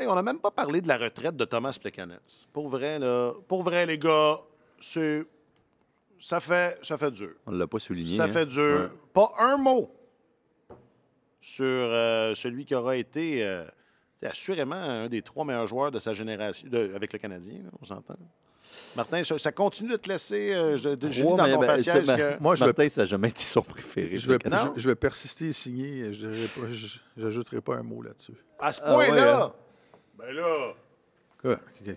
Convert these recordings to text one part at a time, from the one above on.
Hey, on n'a même pas parlé de la retraite de Thomas Plekanec. Pour vrai, là, pour vrai, les gars, ça fait dur. On ne l'a pas souligné. Ça fait dur. Ouais. Pas un mot sur celui qui aura été assurément un des 3 meilleurs joueurs de sa génération avec le Canadien, là, on s'entend. Martin, ça continue de te laisser je lis dans ton faciès que... Moi, Martin, ça n'a jamais été son préféré. je vais persister et signer. Je n'ajouterai pas un mot là-dessus. À ce point-là, ouais, ben là... Quoi? Ben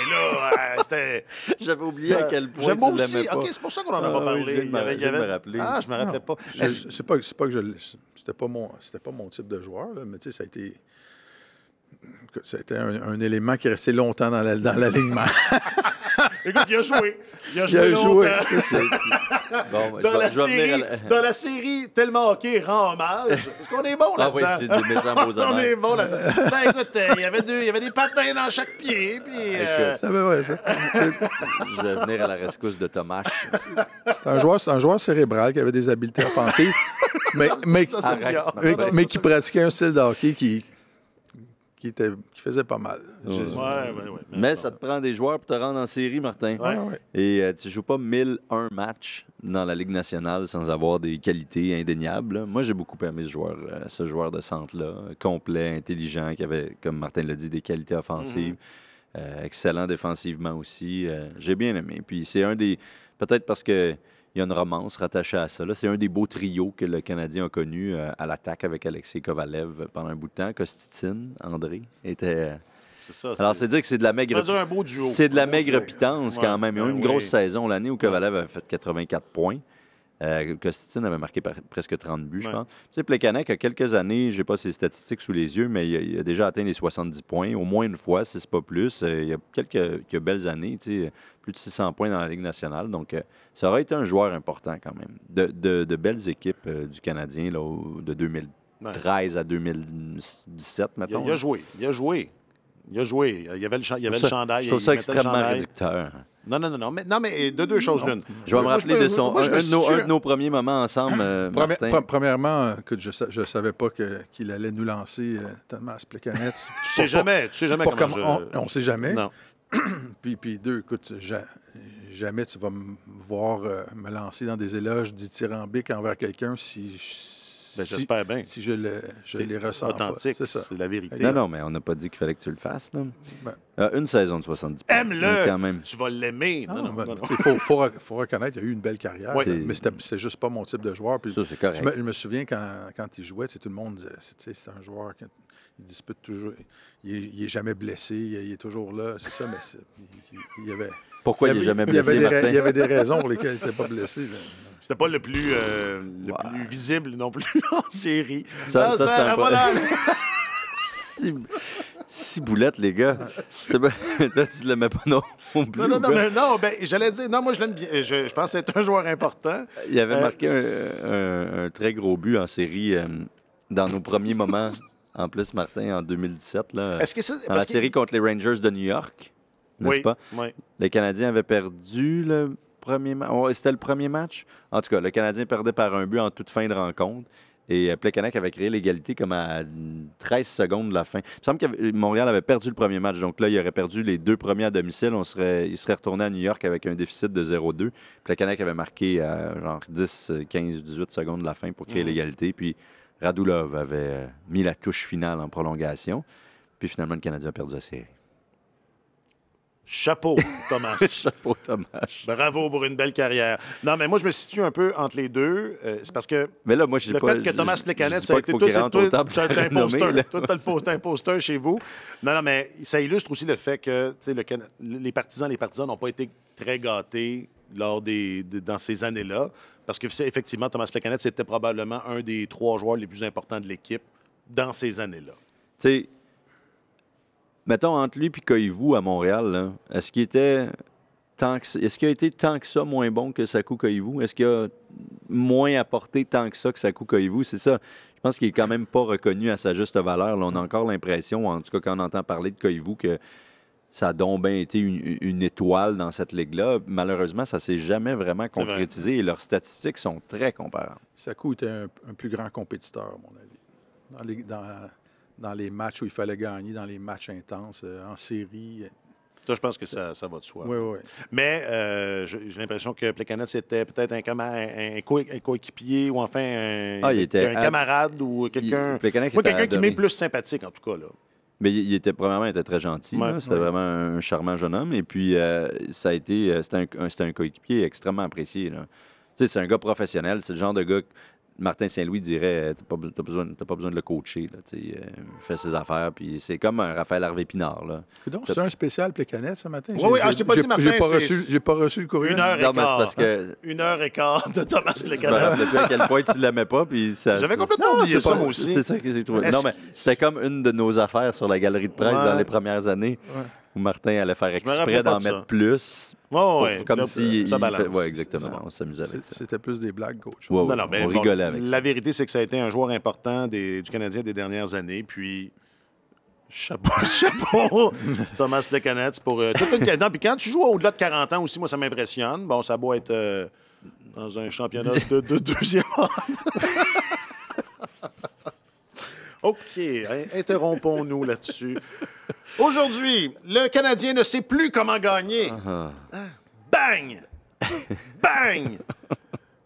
là, c'était... J'avais oublié à quel point J'aime tu aussi. l'aimais pas. OK, c'est pour ça qu'on n'en a pas parlé. Oui, je viens de me rappeler. Ah, je me rappelais pas. C'est pas que c'était pas mon type de joueur, là, mais tu sais, ça a été un élément qui est resté longtemps dans l'alignement. Écoute, il a joué. Il a joué longtemps. C'est ça. Bon, Dans la série Tellement Hockey rend hommage. Est-ce qu'on est bon Ah oui, là-dedans? c'est des méchants beaux On honneurs. est bon là-dedans. Ben, écoute, il y avait des patins dans chaque pied. Puis, Ça va, ouais, ça. Je vais venir à la rescousse de Thomas. C'est un joueur cérébral qui avait des habiletés offensives, mais ça, c'est bien. mais qui pratiquait un style de hockey qui faisait pas mal. Ouais. Mais ça te prend des joueurs pour te rendre en série, Martin. Ouais. Et tu joues pas 1001 matchs dans la Ligue nationale sans avoir des qualités indéniables. Moi, j'ai beaucoup aimé ce joueur de centre-là, complet, intelligent, qui avait, comme Martin l'a dit, des qualités offensives. Excellent défensivement aussi. J'ai bien aimé. Puis c'est un des... Peut-être parce que il y a une romance rattachée à ça. C'est un des beaux trios que le Canadien a connu à l'attaque avec Alexei Kovalev pendant un bout de temps. Kostitine, André, était... C'est ça. Alors, c'est dire que c'est de la maigre... C'est un beau duo. C'est de la maigre pitance quand même. Ils ont eu une grosse oui. saison l'année où Kovalev avait fait 84 points. Kostitine avait marqué presque 30 buts, je pense. Tu sais, Plekanec, il y a quelques années, je n'ai pas ses statistiques sous les yeux, mais il a déjà atteint les 70 points, au moins une fois, si ce n'est pas plus. Il y a quelques belles années, tu sais, plus de 600 points dans la Ligue nationale. Donc, ça aurait été un joueur important quand même. De belles équipes du Canadien, là, de 2013 à 2017, mettons. Il a joué. Il y avait le chandail. Je trouve ça extrêmement réducteur. Non, mais de deux choses l'une. Je vais me rappeler de un de nos premiers moments ensemble, Martin. Premièrement, écoute, je ne savais pas qu'il allait nous lancer Thomas Plekanec. Tu sais jamais comment on ne sait jamais. Non. puis deux, écoute, jamais tu vas me voir me lancer dans des éloges dithyrambiques envers quelqu'un j'espère bien. Si je les ressens authentique, pas. C'est ça. C'est la vérité. Non, mais on n'a pas dit qu'il fallait que tu le fasses. Là. Une saison de 70 points. Aime-le! Quand même. Tu vas l'aimer. Il faut reconnaître qu'il a eu une belle carrière, mais c'était juste pas mon type de joueur. Puis ça, c'est correct. Je me souviens quand il jouait, tout le monde disait c'est un joueur qui dispute toujours. Il n'est jamais blessé, il est toujours là. C'est ça, mais il y avait... Pourquoi il n'est jamais blessé, Martin? Il y avait des raisons pour lesquelles il n'était pas blessé. Là. C'était pas le plus visible non plus en série. Ça c'est un voilà. Six boulettes, les gars. C'est ben... Là, tu ne l'aimais pas non plus. Non, j'allais dire, non, moi, je l'aime bien. Je pense que c'est un joueur important. Il avait marqué un très gros but en série dans nos premiers moments. En plus, Martin, en 2017, là, dans la série contre les Rangers de New York, n'est-ce pas? Oui. Les Canadiens avaient perdu le premier match. C'était le premier match. En tout cas, le Canadien perdait par un but en toute fin de rencontre. Et Plekanec avait créé l'égalité comme à 13 secondes de la fin. Il me semble que Montréal avait perdu le premier match. Donc là, il aurait perdu les 2 premiers à domicile. Il serait retourné à New York avec un déficit de 0-2. Plekanec avait marqué genre 10, 15, 18 secondes de la fin pour créer l'égalité. Puis Radulov avait mis la touche finale en prolongation. Puis finalement, le Canadien a perdu la série. Chapeau, Thomas. Chapeau, Thomas. Bravo pour une belle carrière. Non, mais moi, je me situe un peu entre les deux. C'est parce que mais là, moi, le fait que Thomas Plekanec, ça a été tout un imposteur chez vous. Non, mais ça illustre aussi le fait que les partisans n'ont pas été très gâtés dans ces années-là. Parce que, effectivement, Thomas Plekanec, c'était probablement un des 3 joueurs les plus importants de l'équipe dans ces années-là. Tu sais, mettons, entre lui et Koivu à Montréal, là, est-ce qu'il a été tant que ça moins bon que Saku Koivu? Est-ce qu'il a moins apporté tant que ça que Saku Koivu? C'est ça. Je pense qu'il est quand même pas reconnu à sa juste valeur. Là, on a encore l'impression, en tout cas quand on entend parler de Koivu, que ça a donc bien été une étoile dans cette ligue-là. Malheureusement, ça ne s'est jamais vraiment concrétisé et leurs statistiques sont très comparables. Saku était un plus grand compétiteur, à mon avis. dans les matchs où il fallait gagner, dans les matchs intenses, en série. Ça, je pense que ça va de soi. Oui, oui. Mais j'ai l'impression que Plekanec, c'était peut-être un coéquipier ou enfin Il était un camarade ou quelqu'un. Plekanec Moi, était quelqu'un qui adoré. m'est plus sympathique, en tout cas. Là. Mais premièrement, il était très gentil. Ouais, là. C'était vraiment un charmant jeune homme. Et puis, ça a été, c'était un coéquipier extrêmement apprécié. Là. Tu sais, c'est un gars professionnel. C'est le genre de gars que Martin Saint-Louis dirait t'as pas besoin de le coacher. Là, tu sais, il fait ses affaires. Puis c'est comme un Raphaël Harvey-Pinard. Là. Donc, c'est un spécial Plekanec ce matin? Oui, je t'ai pas dit, Martin. J'ai pas reçu le courriel. 1h15. Non, mais c'est parce que. 1h15 de Thomas Je me Plekanec. rappelais plus à quel point tu l'aimais pas. Puis ça, J'avais complètement oublié ça, moi aussi. C'est ça que j'ai trouvé. Est-ce Non, mais c'était comme une de nos affaires sur la galerie de presse Ouais. dans les premières années. Ouais. Où Martin allait faire me exprès rappelais pas d'en de ça. mettre plus. Oui, Comme si. ça balance. Oui, exactement. On s'amusait avec ça. C'était plus des blagues qu'autre Ouais, chose. ouais, Non, mais on bon, rigolait avec ça. la vérité, c'est que ça a été un joueur important du Canadien des dernières années. Puis, chapeau, Thomas Plekanec pour toute une carrière. Puis quand tu joues au-delà de 40 ans aussi, moi, ça m'impressionne. Bon, ça doit être dans un championnat de deuxième ordre. OK, interrompons-nous là-dessus. Aujourd'hui, le Canadien ne sait plus comment gagner. Bang! Bang!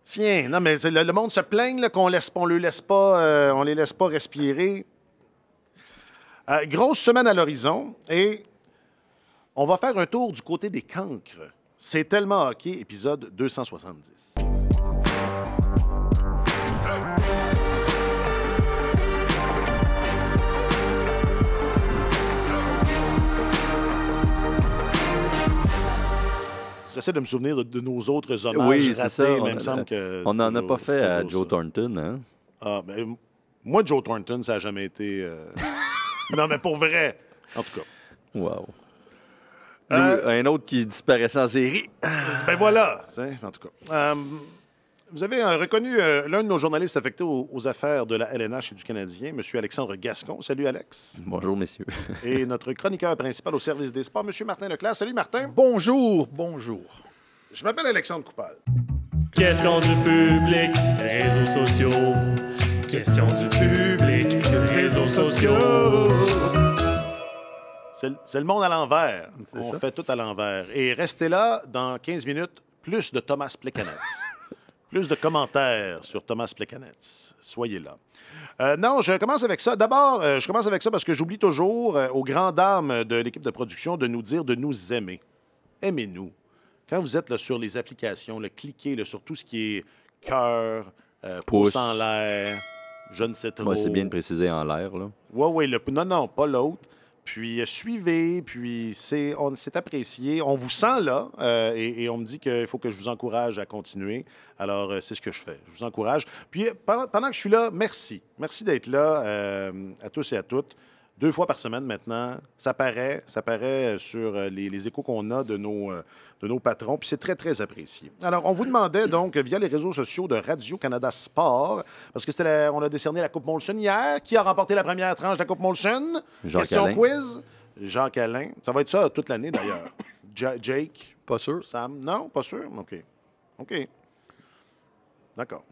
Tiens, non, mais le monde se plaigne là, on les laisse pas respirer. Grosse semaine à l'horizon et on va faire un tour du côté des cancres. C'est tellement hockey, épisode 270. J'essaie de me souvenir de nos autres hommages Oui, ratés, c'est ça. mais il me semble que On c'est n'en a pas toujours- fait c'est à toujours Joe ça. Thornton, hein? Ah, ben, moi, Joe Thornton, ça n'a jamais été... Non, mais pour vrai, en tout cas. Wow. Euh, Un autre qui disparaissait en série. Ben voilà, en tout cas. Vous avez reconnu l'un de nos journalistes affectés aux affaires de la LNH et du Canadien, M. Alexandre Gascon. Salut, Alex. Bonjour, messieurs. Et notre chroniqueur principal au service des sports, M. Martin Leclerc. Salut, Martin. Bonjour, bonjour. Je m'appelle Alexandre Coupal. Question du public, réseaux sociaux. Question du public, réseaux sociaux. C'est le monde à l'envers. C'est On ça. fait tout à l'envers. Et restez là, dans 15 minutes, plus de Thomas Plekanec. Plus de commentaires sur Thomas Plekanec. Soyez là. Non, je commence avec ça. D'abord, je commence avec ça parce que j'oublie toujours, aux grandes dames de l'équipe de production, de nous dire de nous aimer. Aimez-nous. Quand vous êtes là, sur les applications, cliquez là, sur tout ce qui est cœur, pouce Pouce. en l'air, je ne sais trop. Ouais, c'est bien de préciser en l'air, là. Oui, non, pas l'autre. Puis suivez, puis c'est apprécié. On vous sent là et on me dit qu'il faut que je vous encourage à continuer. Alors, c'est ce que je fais. Je vous encourage. Puis pendant que je suis là, merci. Merci d'être là à tous et à toutes. 2 fois par semaine maintenant. Ça paraît sur les échos qu'on a de nos patrons. Puis c'est très, très apprécié. Alors, on vous demandait donc via les réseaux sociaux de Radio-Canada Sport, parce que on a décerné la Coupe Molson hier. Qui a remporté la première tranche de la Coupe Molson? Jacques Question Alain. quiz. Jacques Alain. Ça va être ça toute l'année d'ailleurs. Jake, Pas sûr. Sam. Non, pas sûr? OK. D'accord.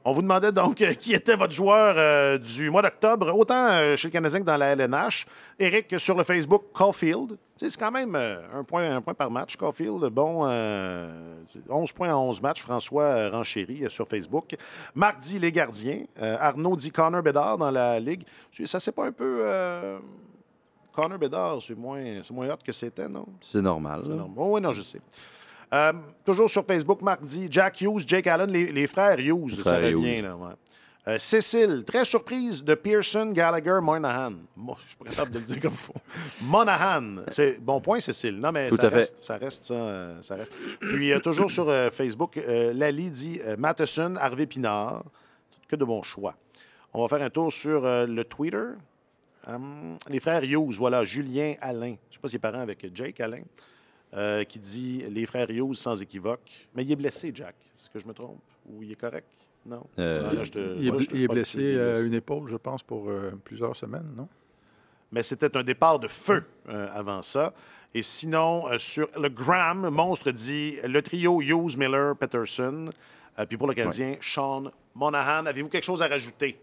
On vous demandait donc qui était votre joueur du mois d'octobre, autant chez le Canadien que dans la LNH. Eric, sur le Facebook, Caulfield. Tu sais, c'est quand même un point par match, Caulfield. Bon, 11 points en 11 matchs. François Ranchéry sur Facebook. Marc dit les gardiens. Arnaud dit Connor Bedard dans la Ligue. Ça, c'est pas un peu... Connor Bedard, c'est moins hot que c'était, non? C'est normal. là. Oh, oui, non, je sais. Toujours sur Facebook, Marc dit Jack Hughes, Jake Allen, les frères Hughes, ça frères revient. Hughes. Là, ouais. Cécile, très surprise de Pearson, Gallagher, Monahan. Moi, je suis pas capable de le dire comme il faut. Monahan. C'est bon point, Cécile. Non, mais Tout ça à fait. reste, ça reste. Puis, toujours sur Facebook, Lali dit Matheson, Harvey Pinard. Que de bons choix. On va faire un tour sur le Twitter. Les frères Hughes, voilà, Julien Alain. Je ne sais pas s'il est parent avec Jake Alain. Qui dit les frères Hughes sans équivoque. Mais il est blessé, Jack. Est-ce que je me trompe? Ou il est correct? Non. Non, là, Il est blessé à une épaule, je pense, pour plusieurs semaines, non? Mais c'était un départ de feu avant ça. Et sinon, sur le Gram, Monstre dit le trio Hughes, Miller, Peterson. Puis pour le Canadien, Sean Monahan. Avez-vous quelque chose à rajouter?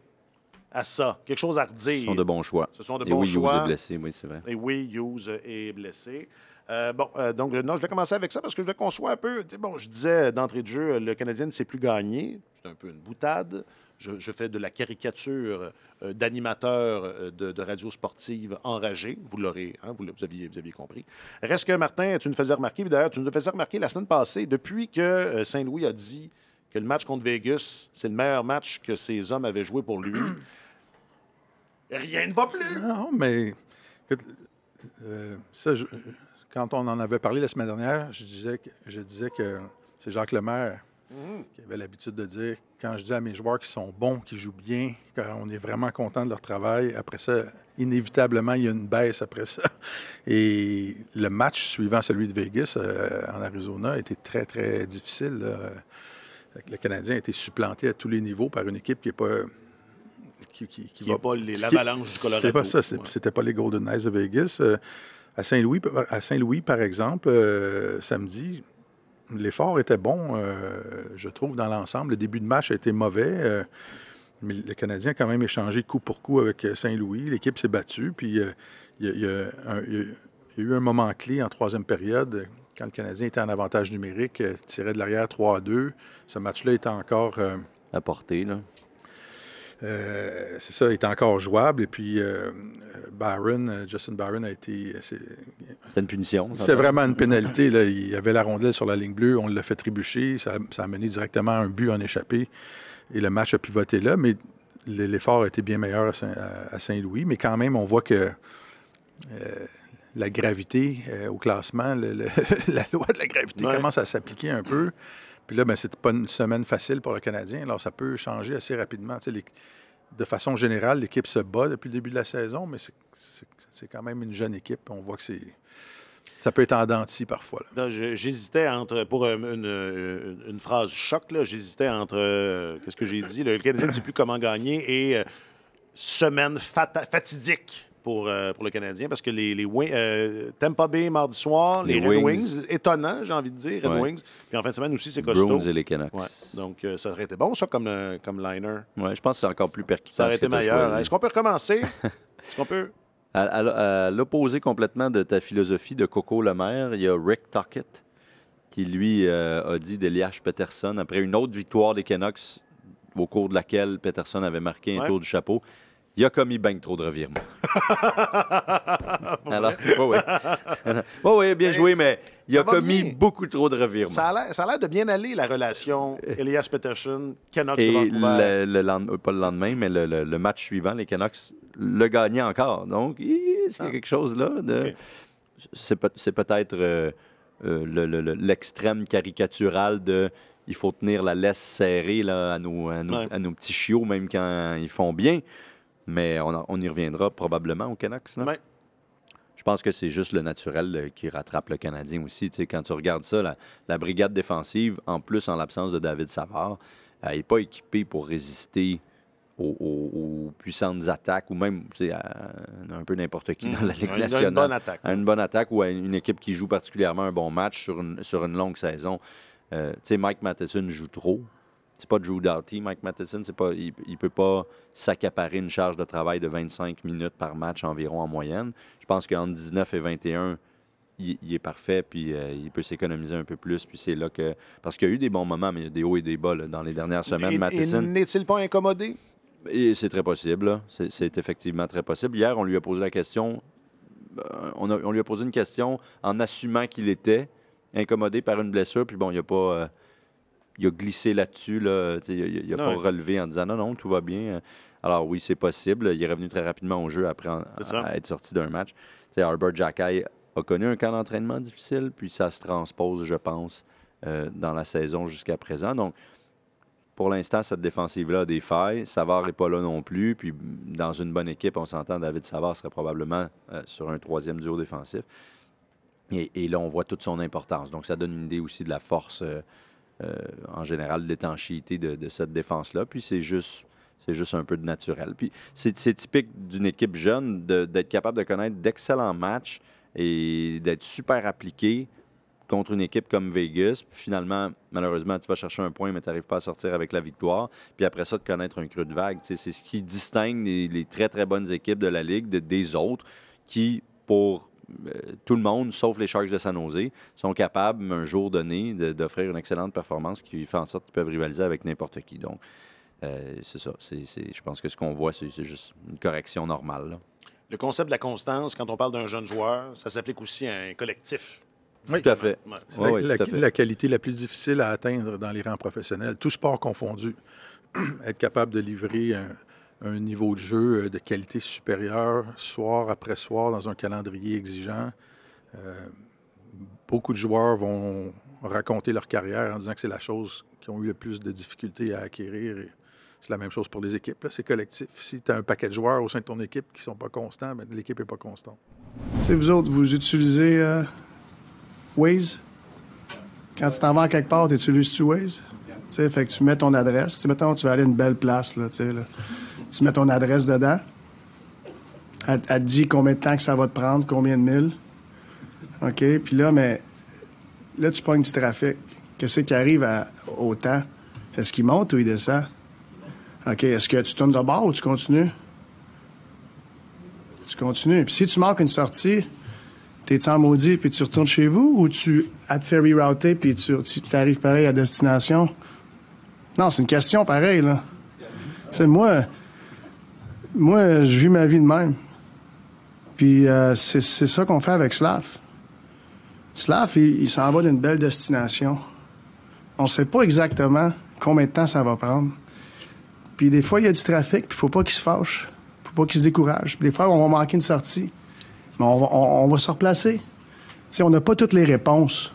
à ça, quelque chose à redire. Ce sont de bons choix. Ce sont de Et bons oui, choix. Hughes est blessé, oui, c'est vrai. Et oui, Hughes est blessé. Donc, non, je vais commencer avec ça parce que je voulais qu'on soit un peu. Bon, je disais d'entrée de jeu, le Canadien ne sait plus gagner. C'est un peu une boutade. Je fais de la caricature d'animateur de radio sportive enragé. Vous l'aurez, hein, vous aviez compris. Reste que, Martin, tu nous faisais remarquer, puis d'ailleurs, tu nous as fait remarquer la semaine passée, depuis que Saint-Louis a dit que le match contre Vegas, c'est le meilleur match que ces hommes avaient joué pour lui. Rien ne va plus! Non, mais écoute, ça, quand on en avait parlé la semaine dernière, je disais que c'est Jacques Lemaire qui avait l'habitude de dire, quand je dis à mes joueurs qui sont bons, qui jouent bien, quand on est vraiment content de leur travail, après ça, inévitablement, il y a une baisse après ça. Et le match suivant celui de Vegas en Arizona a été très, très difficile, là. Le Canadien a été supplanté à tous les niveaux par une équipe qui n'est pas... Qui n'est pas l'Avalanche du Colorado. C'est pas ça. C'était pas les Golden Knights de Vegas. À Saint-Louis, par exemple, samedi, l'effort était bon, je trouve, dans l'ensemble. Le début de match a été mauvais, mais le Canadien a quand même échangé coup pour coup avec Saint-Louis. L'équipe s'est battue, puis il y a eu un moment clé en troisième période, quand le Canadien était en avantage numérique, tirait de l'arrière 3-2. Ce match-là était encore... à portée, là. C'est ça, il est encore jouable. Et puis, Justin Barron a été... C'était une punition. C'est vraiment une pénalité. Là. Il avait la rondelle sur la ligne bleue, on l'a fait trébucher. Ça a mené directement à un but en échappé. Et le match a pivoté là, mais l'effort a été bien meilleur à Saint-Louis. Mais quand même, on voit que la gravité au classement, la loi de la gravité commence à s'appliquer un peu. Puis là, c'est pas une semaine facile pour le Canadien. Alors, ça peut changer assez rapidement. De façon générale, l'équipe se bat depuis le début de la saison, mais c'est quand même une jeune équipe. On voit que ça peut être en dents de scie parfois. Là. J'hésitais entre, pour une phrase choc, là, j'hésitais entre, qu'est-ce que j'ai dit? Le Canadien ne sait plus comment gagner et semaine fatidique. Pour le Canadien, parce que les Tampa Bay mardi soir, les Red Wings, étonnant, j'ai envie de dire, Red Wings. Puis en fin de semaine aussi, c'est costaud. Bruins et les Canucks. Ouais. Donc, ça aurait été bon, ça, comme liner. Oui, je pense que c'est encore plus percutant. Ça aurait été meilleur. Est-ce qu'on peut recommencer? Est-ce qu'on peut? À l'opposé complètement de ta philosophie de Coco Lemaire, il y a Rick Tocchet qui, lui, a dit d'Elias Pettersson, après une autre victoire des Canucks, au cours de laquelle Pettersson avait marqué un tour du chapeau, il a commis bien trop de revirements. Alors, oui, bien joué, mais il a commis beaucoup trop de revirements. Ça a l'air de bien aller, la relation Elias Pettersson, Canucks et de Vancouver. Pas le lendemain, mais le match suivant, les Canucks le gagnaient encore. Donc, est-ce qu'il y a quelque chose là? C'est peut-être l'extrême caricatural de... Il faut tenir la laisse serrée là, à nos petits chiots, même quand ils font bien. Mais on y reviendra probablement aux Canucks. Ouais. Je pense que c'est juste le naturel qui rattrape le Canadien aussi. Tu sais, quand tu regardes ça, la brigade défensive, en plus en l'absence de David Savard, n'est pas équipée pour résister aux puissantes attaques ou même à un peu n'importe qui dans la Ligue nationale. Une bonne attaque. À une bonne attaque ou à une équipe qui joue particulièrement un bon match sur une longue saison. Tu sais, Mike Matheson joue trop. C'est pas Drew Doughty, Mike Matheson. Il ne peut pas s'accaparer une charge de travail de 25 minutes par match environ en moyenne. Je pense qu'entre 19 et 21, il est parfait, puis il peut s'économiser un peu plus. Puis c'est là que... Parce qu'il y a eu des bons moments, mais il y a des hauts et des bas là, dans les dernières semaines. Matheson... N'est-il pas incommodé? Et c'est très possible. Là. C'est effectivement très possible. Hier, on lui a posé la question... On lui a posé une question en assumant qu'il était incommodé par une blessure. Puis bon, il n'y a pas... Il a glissé là-dessus, là, il n'a pas relevé en disant non, tout va bien. Alors oui, c'est possible. Il est revenu très rapidement au jeu après à être sorti d'un match. Arbor Xhekaj a connu un camp d'entraînement difficile, puis ça se transpose, je pense, dans la saison jusqu'à présent. Donc, pour l'instant, cette défensive-là a des failles. Savard n'est pas là non plus. Puis dans une bonne équipe, on s'entend, David Savard serait probablement sur un troisième duo défensif. Et là, on voit toute son importance. Donc, ça donne une idée aussi de la force... en général, l'étanchéité de cette défense-là. Puis c'est juste un peu de naturel. Puis c'est typique d'une équipe jeune d'être capable de connaître d'excellents matchs et d'être super appliqué contre une équipe comme Vegas. Puis finalement, malheureusement, tu vas chercher un point, mais tu n'arrives pas à sortir avec la victoire. Puis après ça, de connaître un creux de vague. C'est ce qui distingue les très, très bonnes équipes de la Ligue des autres qui, pour tout le monde, sauf les Sharks de San Jose, sont capables, un jour donné, d'offrir une excellente performance qui fait en sorte qu'ils peuvent rivaliser avec n'importe qui. Donc, c'est ça. Je pense que ce qu'on voit, c'est juste une correction normale, là. Le concept de la constance, quand on parle d'un jeune joueur, ça s'applique aussi à un collectif. Oui. Tout à fait. Ouais. Oui, tout à fait. La qualité la plus difficile à atteindre dans les rangs professionnels, tout sport confondu, être capable de livrer un niveau de jeu de qualité supérieure, soir après soir, dans un calendrier exigeant. Beaucoup de joueurs vont raconter leur carrière en disant que c'est la chose qu'ils ont eu le plus de difficultés à acquérir. Et c'est la même chose pour les équipes, là. C'est collectif. Si tu as un paquet de joueurs au sein de ton équipe qui ne sont pas constants, bien, l'équipe n'est pas constante. Tu sais, vous autres, vous utilisez Waze? Quand tu t'en vas quelque part, tu utilises-tu Waze? Tu sais, fait que tu mets ton adresse. Tu sais, mettons, tu vas aller à une belle place, là, tu sais, là. Tu mets ton adresse dedans. Elle te dit combien de temps que ça va te prendre, combien de milles. OK? Puis là, mais là, tu pognes du trafic. Qu'est-ce qui arrive au temps? Est-ce qu'il monte ou il descend? OK. Est-ce que tu tournes de bord ou tu continues? Tu continues. Puis si tu manques une sortie, t'es-tu en maudit puis tu retournes chez vous ou tu as te fait rerouter puis tu t'arrives pareil à destination? Non, c'est une question pareille, là. Tu sais, moi, je vis ma vie de même. Puis c'est ça qu'on fait avec Slav. Slav, il s'en va d'une belle destination. On ne sait pas exactement combien de temps ça va prendre. Puis des fois, il y a du trafic, puis il faut pas qu'il se fâche. Faut pas qu'il se décourage. Puis des fois, on va manquer une sortie. Mais on va se replacer. Tu sais, on n'a pas toutes les réponses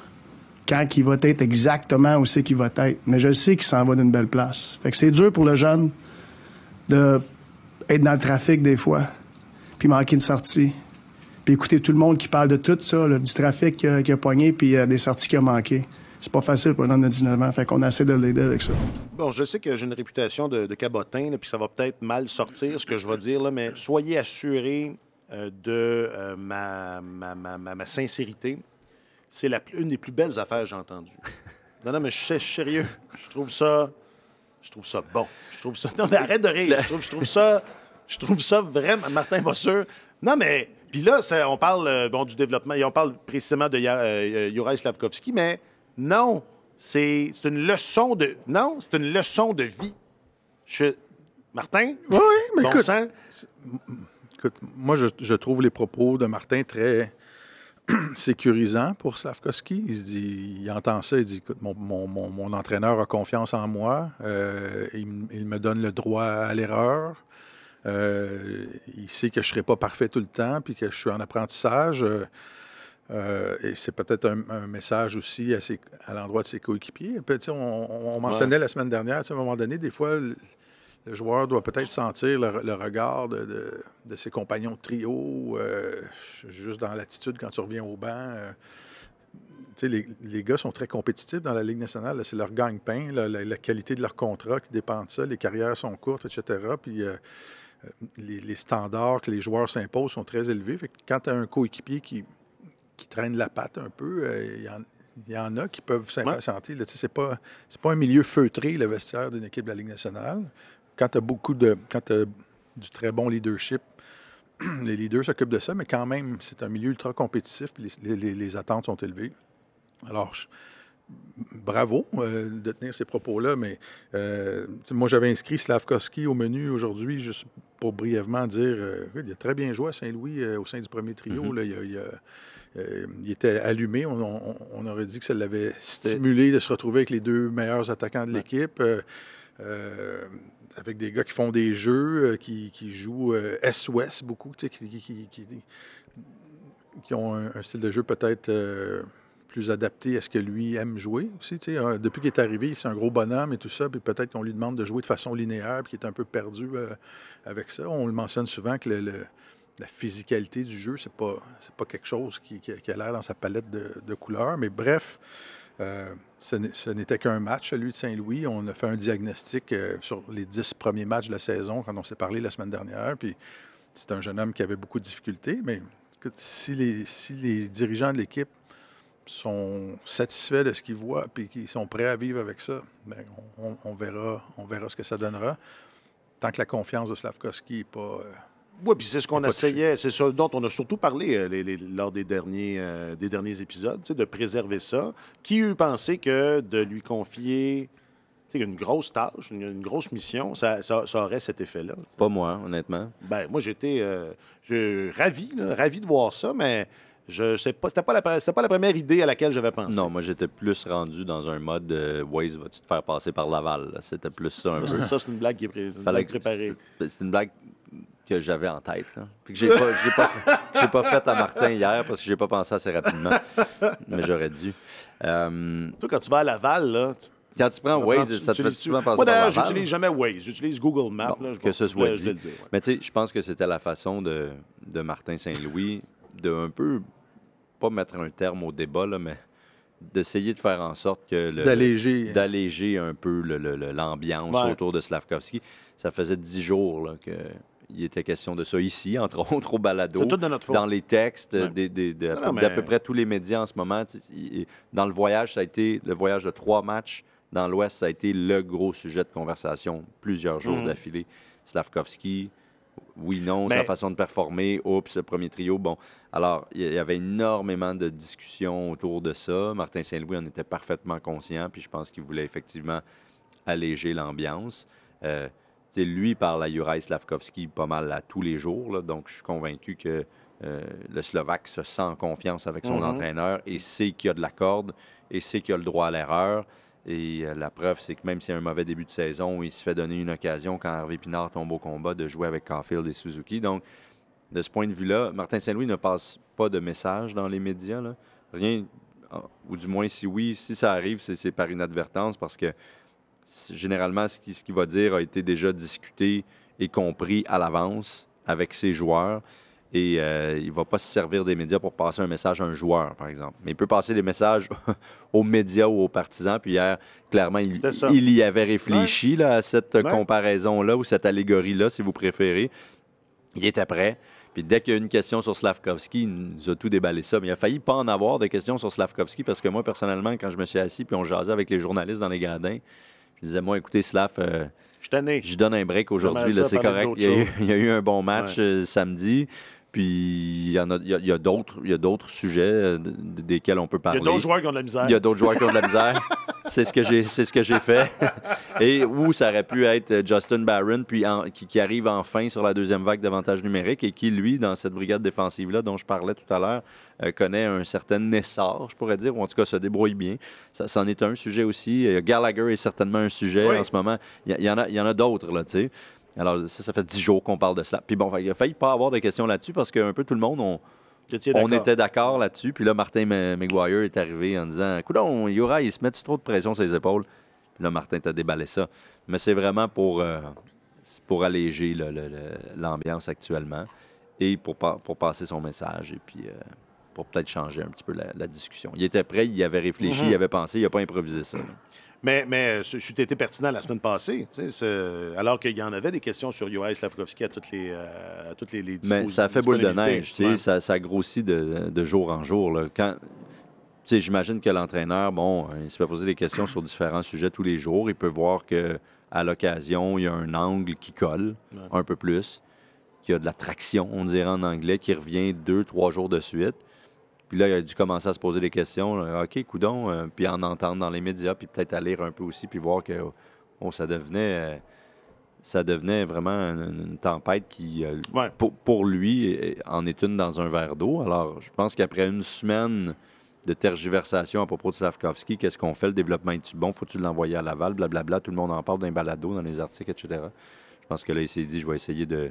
quand il va être exactement où c'est qu'il va être. Mais je sais qu'il s'en va d'une belle place. Fait que c'est dur pour le jeune d'être dans le trafic des fois, puis manquer une sortie. Puis écouter tout le monde qui parle de tout ça, là, du trafic qu'il a pogné, puis des sorties qu'il a manquées. C'est pas facile pour un homme de 19 ans, fait qu'on essaie de l'aider avec ça. Bon, je sais que j'ai une réputation de cabotin, là, puis ça va peut-être mal sortir, ce que je vais dire, là, mais soyez assurés de ma sincérité. C'est une des plus belles affaires que j'ai entendues. Non, mais je suis sérieux. Je trouve ça bon. Je trouve ça... Non, mais arrête de rire. Je trouve ça vraiment... Martin Bosseur. Non, mais... Puis là, on parle du développement, et on parle précisément de Juraj Slafkovský, mais non, c'est une leçon de... Non, c'est une leçon de vie. Martin? Oui, mais bon écoute, sang? écoute, moi, je trouve les propos de Martin très sécurisants pour Slafkovský. Il entend ça, il dit, écoute, mon entraîneur a confiance en moi, il me donne le droit à l'erreur. Il sait que je ne serai pas parfait tout le temps, puis que je suis en apprentissage. Et c'est peut-être un message aussi à l'endroit de ses coéquipiers. Puis, on mentionnait la semaine dernière, à un moment donné, des fois, le joueur doit peut-être sentir le regard de ses compagnons de trio, juste dans l'attitude quand tu reviens au banc. Les gars sont très compétitifs dans la Ligue nationale. Là, c'est leur gagne-pain, la qualité de leur contrat qui dépend de ça. Les carrières sont courtes, etc. Puis les standards que les joueurs s'imposent sont très élevés. Fait que quand tu as un coéquipier qui traîne la patte un peu, il y en a qui peuvent s'impatienter. Ouais. C'est pas un milieu feutré, le vestiaire d'une équipe de la Ligue nationale. Quand tu as du très bon leadership, les leaders s'occupent de ça, mais quand même, c'est un milieu ultra compétitif, puis les attentes sont élevées. Alors, bravo de tenir ces propos-là, mais moi, j'avais inscrit Slafkovský au menu aujourd'hui, juste pour brièvement dire il a très bien joué à Saint-Louis au sein du premier trio. Mm-hmm. Là, il était allumé. On aurait dit que ça l'avait stimulé de se retrouver avec les deux meilleurs attaquants de l'équipe. Avec des gars qui font des jeux, qui jouent Est-Ouest beaucoup, qui ont un style de jeu peut-être plus adapté à ce que lui aime jouer aussi. Depuis qu'il est arrivé, c'est un gros bonhomme et tout ça, puis peut-être qu'on lui demande de jouer de façon linéaire, puis qu'il est un peu perdu avec ça. On le mentionne souvent que la physicalité du jeu, c'est pas quelque chose qui a l'air dans sa palette de couleurs. Mais bref, ce n'était qu'un match, celui de Saint-Louis. On a fait un diagnostic sur les 10 premiers matchs de la saison quand on s'est parlé la semaine dernière. Puis c'est un jeune homme qui avait beaucoup de difficultés. Mais écoute, si les dirigeants de l'équipe sont satisfaits de ce qu'ils voient et qu'ils sont prêts à vivre avec ça, bien, on verra ce que ça donnera. Tant que la confiance de Slafkovský n'est pas... Oui, puis c'est ce qu'on pas essayait, c'est ce dont on a surtout parlé lors des derniers épisodes, de préserver ça. Qui eût pensé que de lui confier une grosse tâche, une grosse mission, ça aurait cet effet-là? Pas moi, honnêtement. Ben, moi, j'étais ravi de voir ça, mais je sais pas, c'était pas la première idée à laquelle j'avais pensé. Non, moi, j'étais plus rendu dans un mode Waze, vas-tu te faire passer par Laval? Là? C'était plus ça un peu. Ça, c'est une blague qui est préparée. C'est une blague que j'avais en tête. Là. Fait que j'ai pas fait à Martin hier parce que j'ai pas pensé assez rapidement. Mais j'aurais dû. Toi, quand tu vas à Laval, là... Quand tu prends Waze, ça te fait souvent passer Moi, par d'ailleurs, Laval. j'utilise jamais Waze. J'utilise Google Maps. Bon, là, que ce soit je vais le dit. dire. Ouais. Mais tu sais, je pense que c'était la façon de Martin Saint-Louis de un peu, pas mettre un terme au débat, là, mais d'essayer de faire en sorte que... D'alléger un peu l'ambiance autour de Slafkovský. Ça faisait 10 jours là, qu'il était question de ça ici, entre autres au balado. C'est tout de notre faute. Dans les textes d'à peu près tous les médias en ce moment. Dans le voyage, ça a été le voyage de 3 matchs. Dans l'Ouest, ça a été le gros sujet de conversation plusieurs jours d'affilée. Slafkovský, oui, non, sa façon de performer, oups, le premier trio. Bon, alors, il y avait énormément de discussions autour de ça. Martin Saint-Louis en était parfaitement conscient, puis je pense qu'il voulait effectivement alléger l'ambiance. Lui parle à Juraj Slafkovský pas mal à tous les jours, là, donc je suis convaincu que le Slovaque se sent en confiance avec son entraîneur et sait qu'il y a de la corde et sait qu'il a le droit à l'erreur. Et la preuve, c'est que même s'il y a un mauvais début de saison, il se fait donner une occasion quand Harvey Pinard tombe au combat de jouer avec Caulfield et Suzuki. Donc, de ce point de vue-là, Martin Saint-Louis ne passe pas de message dans les médias. Là. Rien, ou du moins, si oui, si ça arrive, c'est par inadvertance parce que généralement, ce qu'il va dire a été déjà discuté et compris à l'avance avec ses joueurs. Et il ne va pas se servir des médias pour passer un message à un joueur, par exemple. Mais il peut passer des messages aux médias ou aux partisans. Puis hier, clairement, il y avait réfléchi là, à cette comparaison-là ou cette allégorie-là, si vous préférez. Il était prêt. Puis dès qu'il y a une question sur Slafkovský, il nous a tout déballé ça. Mais il a failli pas en avoir de questions sur Slafkovský parce que moi, personnellement, quand je me suis assis puis on jasait avec les journalistes dans les gradins, je disais, moi, écoutez, Slaf... je donne un break aujourd'hui, c'est correct. Il y a eu un bon match samedi. Puis il y a d'autres sujets desquels on peut parler. Il y a d'autres joueurs qui ont de la misère. Il y a d'autres joueurs qui ont de la misère. C'est ce que j'ai fait. Et où ça aurait pu être Justin Barron, puis qui arrive enfin sur la deuxième vague d'avantages numériques et qui, lui, dans cette brigade défensive-là dont je parlais tout à l'heure, connaît un certain essor, je pourrais dire, ou en tout cas se débrouille bien. Ça, c'en est un sujet aussi. Gallagher est certainement un sujet en ce moment. Il y en a d'autres, là, tu sais. Alors, ça fait 10 jours qu'on parle de cela. Puis bon, il a failli pas avoir de questions là-dessus parce qu'un peu tout le monde, on était d'accord là-dessus. Puis là, Martin McGuire est arrivé en disant « Coudon, Juraj, il se met trop de pression sur les épaules? » Puis là, Martin t'a déballé ça. Mais c'est vraiment pour alléger l'ambiance actuellement et pour passer son message et puis pour peut-être changer un petit peu la discussion. Il était prêt, il avait réfléchi, il avait pensé, il n'a pas improvisé ça. Là. Mais tu été pertinent la semaine passée, alors qu'il y en avait des questions sur Juraj Slafkovský à toutes les mais ça fait boule de neige, ça grossit de jour en jour. Là. J'imagine que l'entraîneur, il se fait poser des questions sur différents sujets tous les jours. Il peut voir qu'à l'occasion, il y a un angle qui colle un peu plus, qu'il y a de la traction, on dirait en anglais, qui revient 2-3 jours de suite. Puis là, il a dû commencer à se poser des questions. OK, coudon, puis en entendre dans les médias, puis peut-être à lire un peu aussi, puis voir que ça devenait vraiment une tempête qui, pour lui, en est une dans un verre d'eau. Alors, je pense qu'après une semaine de tergiversation à propos de Slafkovský, qu'est-ce qu'on fait? Le développement est-tu bon? Faut-tu l'envoyer à Laval? Blablabla. Tout le monde en parle d'un balado, dans les articles, etc. Je pense que là, il s'est dit, je vais essayer de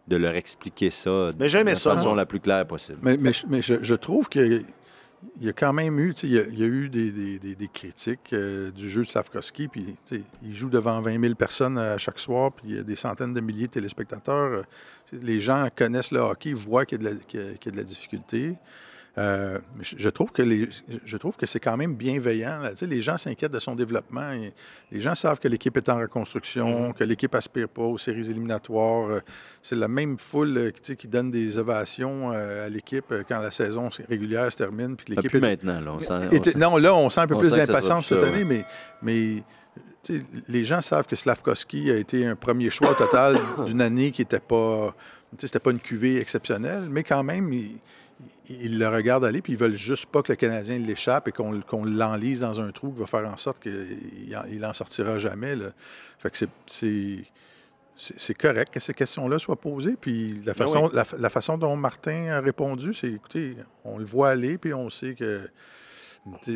leur expliquer ça de la façon la plus claire possible. Mais je trouve qu'il y a quand même eu, il y a eu des critiques du jeu de Slafkovský, puis il joue devant 20 000 personnes à chaque soir, puis il y a des centaines de milliers de téléspectateurs. Les gens connaissent le hockey, voient qu'il y a de la difficulté. Mais je trouve que c'est quand même bienveillant. Là. Tu sais, les gens s'inquiètent de son développement. Les gens savent que l'équipe est en reconstruction, que l'équipe aspire pas aux séries éliminatoires. C'est la même foule tu sais, qui donne des ovations à l'équipe quand la saison régulière se termine. Puis que l'équipe plus maintenant. Là, non, là, on sent un peu plus d'impatience cette ça, année, mais tu sais, les gens savent que Slafkovský a été un premier choix au total d'une année qui n'était pas... Tu sais, c'était pas une cuvée exceptionnelle, mais quand même... Ils le regardent aller, puis ils veulent juste pas que le Canadien l'échappe et qu'on l'enlise dans un trou qui va faire en sorte qu'il en sortira jamais. Là. Fait que c'est correct que ces questions-là soient posées. Puis la façon dont Martin a répondu, c'est, écoutez, on le voit aller, puis on sait que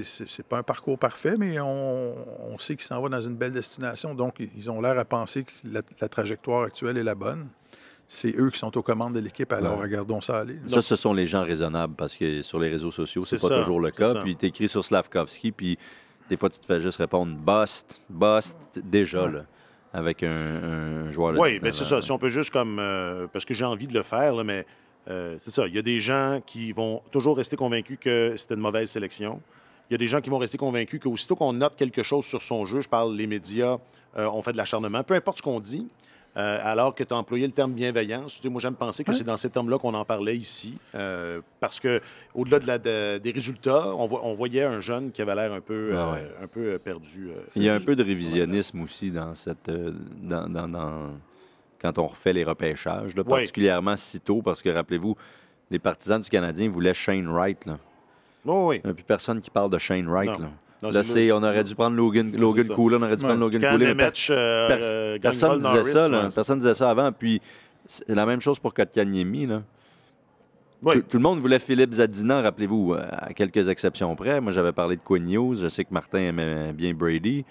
c'est pas un parcours parfait, mais on sait qu'il s'en va dans une belle destination. Donc, ils ont l'air à penser que la trajectoire actuelle est la bonne. C'est eux qui sont aux commandes de l'équipe, alors regardons ça aller. Ça, ce sont les gens raisonnables, parce que sur les réseaux sociaux, c'est pas toujours le cas. Puis tu écris sur Slafkovský, puis des fois, tu te fais juste répondre bust, déjà, là, avec un joueur... Oui, bien c'est ça. Si on peut juste comme... parce que j'ai envie de le faire, là, mais c'est ça. Il y a des gens qui vont toujours rester convaincus que c'était une mauvaise sélection. Il y a des gens qui vont rester convaincus qu'aussitôt qu'on note quelque chose sur son jeu, je parle les médias, on fait de l'acharnement, peu importe ce qu'on dit, alors que tu as employé le terme bienveillance. Moi, j'aime penser que c'est dans ces termes-là qu'on en parlait ici. Parce qu'au-delà des résultats, on voyait un jeune qui avait l'air un peu perdu. Il y a un peu de révisionnisme aussi dans cette... quand on refait les repêchages, là, particulièrement si tôt, parce que, rappelez-vous, les partisans du Canadien voulaient Shane Wright. Là. Oui. Il n'y a plus personne qui parle de Shane Wright. Non. Là. Non, là, on aurait dû prendre Logan Cooley, on aurait dû prendre Logan Cooley. Personne ne disait ça, là. Personne disait ça avant. Puis, c'est la même chose pour Kotkaniemi, là. Oui. Tout le monde voulait Philippe Zadina, rappelez-vous, à quelques exceptions près. Moi, j'avais parlé de Quinn Hughes. Je sais que Martin aimait bien Brady.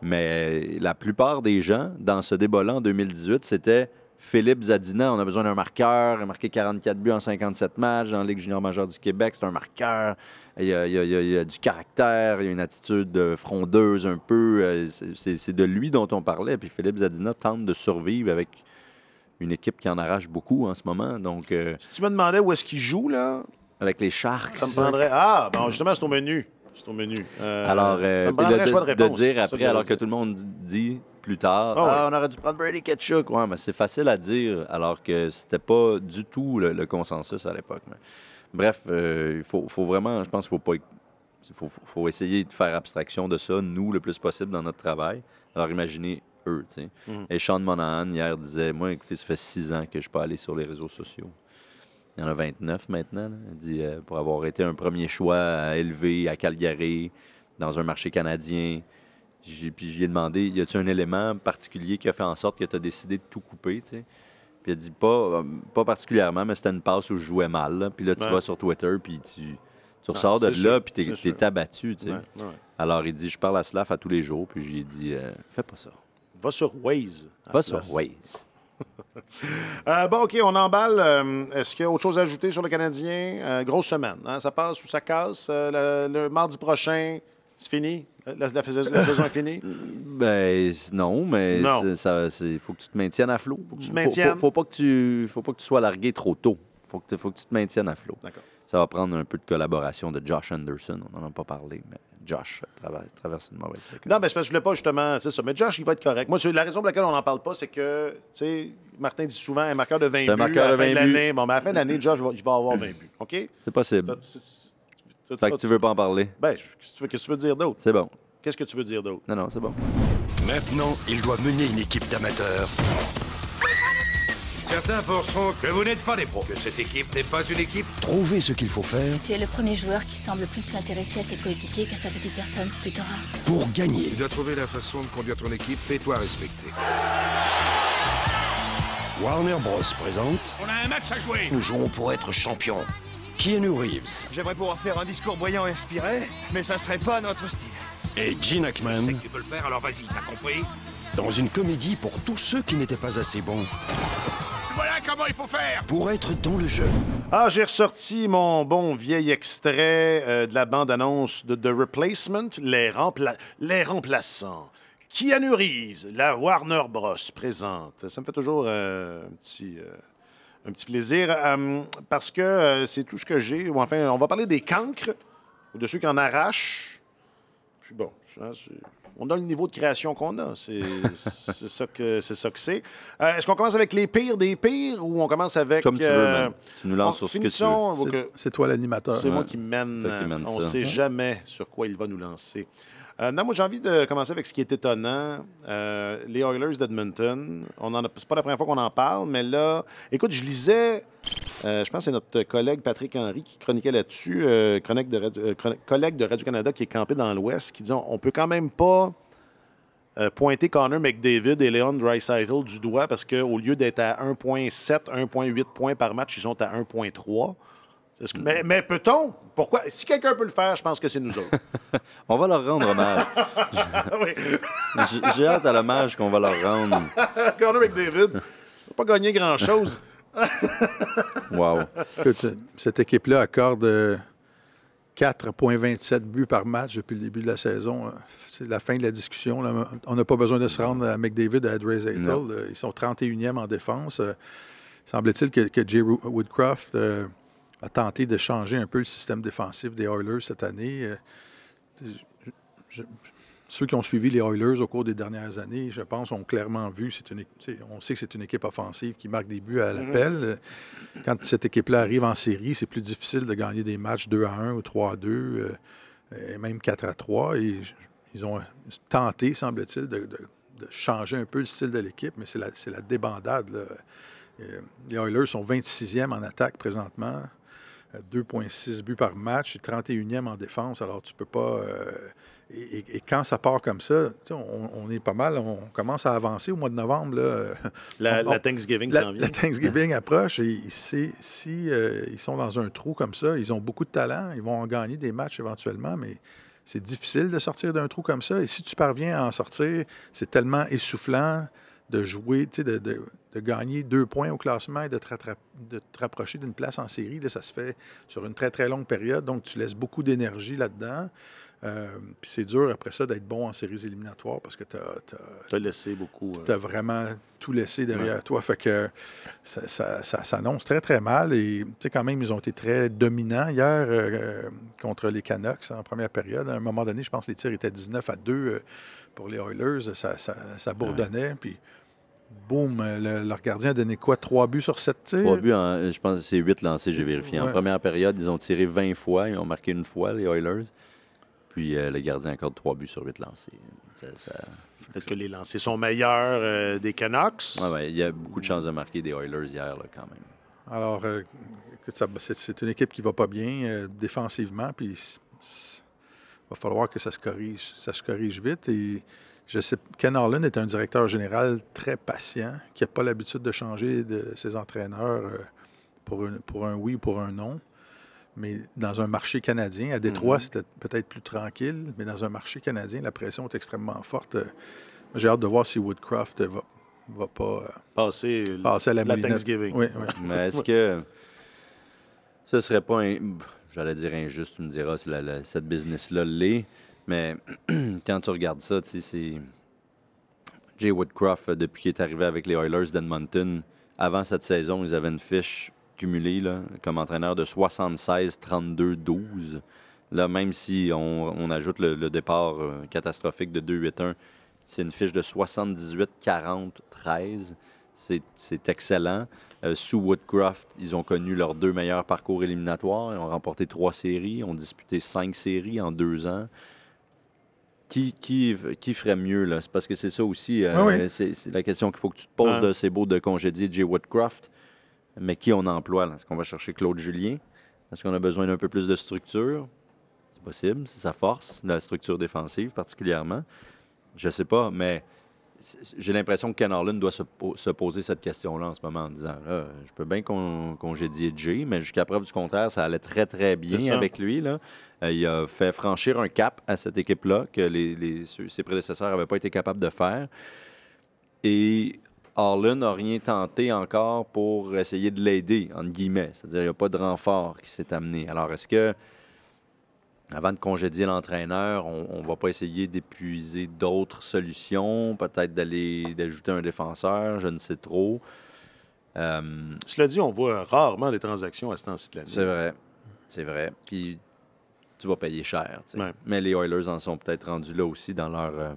Mais la plupart des gens, dans ce débat-là, en 2018, c'était Philippe Zadina. On a besoin d'un marqueur. Il a marqué 44 buts en 57 matchs dans la Ligue junior majeure du Québec. C'est un marqueur. Il y a du caractère. Il y a une attitude frondeuse un peu. C'est de lui dont on parlait. Puis Philippe Zadina tente de survivre avec une équipe qui en arrache beaucoup en ce moment. Donc, si tu me demandais où est-ce qu'il joue, là... Avec les Sharks. Ça me prendrait... Ah, bon, justement, c'est au menu. C'est au menu. Alors, ça me prendrait un choix de réponse. De dire après, alors que tout le monde dit plus tard, on aurait dû prendre Brady Tkachuk. Ouais, mais c'est facile à dire, alors que c'était pas du tout le consensus à l'époque. Mais... Bref, il faut vraiment, je pense qu'il faut essayer de faire abstraction de ça, nous, le plus possible dans notre travail. Alors, imaginez eux, tu sais. Et Sean Monahan, hier, disait, moi, écoutez, ça fait 6 ans que je peux aller sur les réseaux sociaux. Il y en a 29 maintenant. Là. Il dit, pour avoir été un premier choix élevé à Calgary, dans un marché canadien. Puis je lui ai demandé, y a-t-il un élément particulier qui a fait en sorte que tu as décidé de tout couper, tu sais? Puis il a dit, pas particulièrement, mais c'était une passe où je jouais mal. Là. Puis là, tu vas sur Twitter, puis tu ressors de là, puis t'es abattu, tu sais. Ouais. Alors, il dit, je parle à Slaf à tous les jours, puis je lui ai dit, fais pas ça. Va sur Waze. Va sur Waze. Bon, OK, on emballe. Est-ce qu'il y a autre chose à ajouter sur le Canadien? Grosse semaine. Hein? Ça passe ou ça casse? Le mardi prochain, c'est fini? La saison est finie? Ben non, mais il faut que tu te maintiennes à flot. Faut que tu te maintiennes. Faut pas que tu sois largué trop tôt. Faut que tu te maintiennes à flot. D'accord. Ça va prendre un peu de collaboration de Josh Anderson. On n'en a pas parlé, mais Josh traverse une mauvaise séquence. Non, mais c'est parce que je voulais pas justement... C'est ça. Mais Josh, il va être correct. Moi, la raison pour laquelle on n'en parle pas, c'est que, tu sais, Martin dit souvent un marqueur de 20 buts à la fin de l'année. Bon, mais à la fin de l'année, Josh, il va avoir 20 buts. OK? C'est possible. Fait que tu veux pas en parler? Ben, qu'est-ce que tu veux dire d'autre? C'est bon. Qu'est-ce que tu veux dire d'autre? Non, c'est bon. Maintenant, il doit mener une équipe d'amateurs. Certains penseront que vous n'êtes pas des pros, que cette équipe n'est pas une équipe. Trouver ce qu'il faut faire Tu es le premier joueur qui semble plus s'intéresser à ses coéquipiers qu'à sa petite personne, c'est plutôt rare. pour gagner. Tu dois trouver la façon de conduire ton équipe, fais-toi respecter. Warner Bros. Présente On a un match à jouer. Nous jouons pour être champions. Keanu Reeves J'aimerais pouvoir faire un discours brillant et inspiré, mais ça serait pas notre style. et Gene Hackman Tu sais que tu peux le faire, alors vas-y, t'as compris? dans une comédie pour tous ceux qui n'étaient pas assez bons Voilà comment il faut faire. pour être dans le jeu. Ah, j'ai ressorti mon bon vieil extrait de la bande-annonce de The Replacement, les remplaçants. Keanu Reeves, la Warner Bros. Présente. Ça me fait toujours un Un petit plaisir. Parce que c'est tout ce que j'ai. Ou enfin, on va parler des cancres, ou de ceux qui en arrachent. Puis bon, on a le niveau de création qu'on a. C'est ça que c'est. Est-ce qu'on commence avec les pires des pires ou on commence avec... Comme tu veux, man. Tu nous lances sur ce que tu veux. C'est toi l'animateur. C'est moi qui mène. On ne sait jamais sur quoi il va nous lancer. Non, moi, j'ai envie de commencer avec ce qui est étonnant. Les Oilers d'Edmonton. C'est pas la première fois qu'on en parle, mais là... Écoute, je lisais... je pense que c'est notre collègue Patrick Henry qui chroniquait là-dessus, collègue de Radio-Canada qui est campé dans l'Ouest, qui dit on peut quand même pas pointer Connor McDavid et Leon Draisaitl du doigt parce qu'au lieu d'être à 1,7, 1,8 points par match, ils sont à 1,3. Mais peut-on? Pourquoi? Si quelqu'un peut le faire, je pense que c'est nous autres. On va leur rendre hommage. Oui. J'ai hâte à l'hommage qu'on va leur rendre. Connor McDavid n'a pas gagné grand-chose. Wow. Écoute, cette équipe-là accorde 4,27 buts par match depuis le début de la saison. C'est la fin de la discussion. Là. On n'a pas besoin de se rendre à McDavid, à Draisaitl. Ils sont 31e en défense. Semble-t-il que Jay Woodcroft a tenté de changer un peu le système défensif des Oilers cette année. Ceux qui ont suivi les Oilers au cours des dernières années, je pense, ont clairement vu, on sait que c'est une équipe offensive qui marque des buts à l'appel. Quand cette équipe-là arrive en série, c'est plus difficile de gagner des matchs 2-1 ou 3-2, et même 4-3. Et ils ont tenté, semble-t-il, de changer un peu le style de l'équipe, mais c'est la débandade, là. Les Oilers sont 26e en attaque présentement, 2,6 buts par match et 31e en défense. Alors, tu peux pas... Et quand ça part comme ça, on est pas mal, on commence à avancer au mois de novembre. Là, la Thanksgiving s'en vient. La Thanksgiving approche et si ils sont dans un trou comme ça, ils ont beaucoup de talent, ils vont en gagner des matchs éventuellement, mais c'est difficile de sortir d'un trou comme ça. Et si tu parviens à en sortir, c'est tellement essoufflant de jouer, de gagner 2 points au classement et de te rapprocher d'une place en série. Là, ça se fait sur une très, très longue période, donc tu laisses beaucoup d'énergie là-dedans. Puis c'est dur après ça d'être bon en séries éliminatoires parce que tu as laissé beaucoup. Tu as vraiment tout laissé derrière toi. Fait que ça s'annonce très, très mal. Et tu sais, quand même, ils ont été très dominants hier contre les Canucks en première période. À un moment donné, je pense que les tirs étaient 19-2 pour les Oilers. Ça bourdonnait. Puis boum, leur gardien a donné quoi? 3 buts sur 7 tirs? 3 buts, je pense que c'est 8 lancés, j'ai vérifié. En première période, ils ont tiré 20 fois. Ils ont marqué une fois, les Oilers. Puis le gardien accorde 3 buts sur 8 lancés. Est-ce que les lancers sont meilleurs des Canucks? Oui, il y a beaucoup de chances de marquer des Oilers hier, là, quand même. Alors, c'est une équipe qui ne va pas bien défensivement. Puis il va falloir que ça se corrige vite. Et je sais, Ken Holland est un directeur général très patient, qui n'a pas l'habitude de changer de ses entraîneurs pour un oui ou pour un non. Mais dans un marché canadien, à Détroit, c'était peut-être plus tranquille, mais dans un marché canadien, la pression est extrêmement forte. J'ai hâte de voir si Woodcroft va pas passer à la Thanksgiving. Oui. Mais est-ce que ce serait pas, j'allais dire injuste, tu me diras, si cette business-là l'est, mais quand tu regardes ça, tu sais, c'est Jay Woodcroft, depuis qu'il est arrivé avec les Oilers d'Edmonton, avant cette saison, ils avaient une fiche cumulé là, comme entraîneur de 76, 32, 12. Là, même si on ajoute le départ catastrophique de 2-8-1, c'est une fiche de 78, 40, 13. C'est excellent. Sous Woodcroft, ils ont connu leurs 2 meilleurs parcours éliminatoires. Ils ont remporté 3 séries, ont disputé 5 séries en 2 ans. Qui ferait mieux, là? C'est parce que c'est ça aussi. C'est la question qu'il faut que tu te poses. De c'est beau de congédier Jay Woodcroft. Mais qui on emploie? Là? Est-ce qu'on va chercher Claude Julien? Est-ce qu'on a besoin d'un peu plus de structure? C'est possible, c'est sa force, la structure défensive particulièrement. Je ne sais pas, mais j'ai l'impression que Ken Holland doit se poser cette question-là en ce moment en disant là, je peux bien congédier Jay, mais jusqu'à preuve du contraire, ça allait très, très bien avec lui. Là. Il a fait franchir un cap à cette équipe-là que ses prédécesseurs n'avaient pas été capables de faire. Et Holland n'a rien tenté encore pour essayer de l'aider, entre guillemets. C'est-à-dire qu'il n'y a pas de renfort qui s'est amené. Alors, est-ce que, avant de congédier l'entraîneur, on ne va pas essayer d'épuiser d'autres solutions, peut-être d'ajouter un défenseur, je ne sais trop. Cela dit, on voit rarement des transactions à ce temps-ci de l'année. C'est vrai. C'est vrai. Puis tu vas payer cher. Ouais. Mais les Oilers en sont peut-être rendus là aussi dans leur,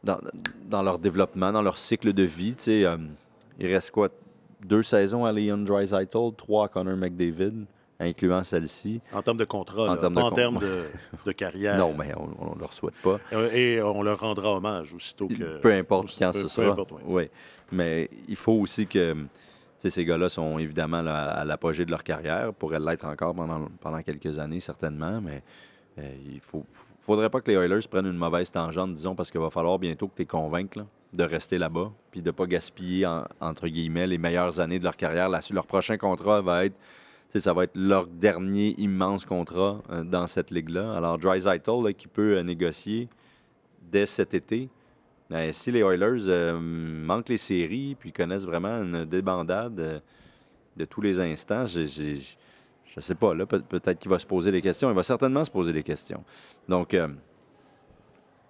dans leur développement, dans leur cycle de vie. Il reste quoi? 2 saisons à Leon Draisaitl, 3 à Connor McDavid, incluant celle-ci. En termes de contrat, En là, termes pas de en con- termes de carrière. Non, mais on ne leur souhaite pas. Et on leur rendra hommage aussitôt que... Peu importe aussitôt- quand peu ce sera. importe, oui. Oui. Mais il faut aussi que ces gars-là sont évidemment là, à l'apogée de leur carrière, pourraient l'être encore pendant quelques années, certainement, mais il faudrait pas que les Oilers prennent une mauvaise tangente, disons, parce qu'il va falloir bientôt que tu les convainques là, de rester là-bas, puis de ne pas gaspiller, entre guillemets, les meilleures années de leur carrière. Leur prochain contrat va être, ça va être leur dernier immense contrat dans cette ligue-là. Alors, Draisaitl, qui peut négocier dès cet été, si les Oilers manquent les séries puis connaissent vraiment une débandade de tous les instants, je ne sais pas, là, peut-être qu'il va se poser des questions. Il va certainement se poser des questions. Donc,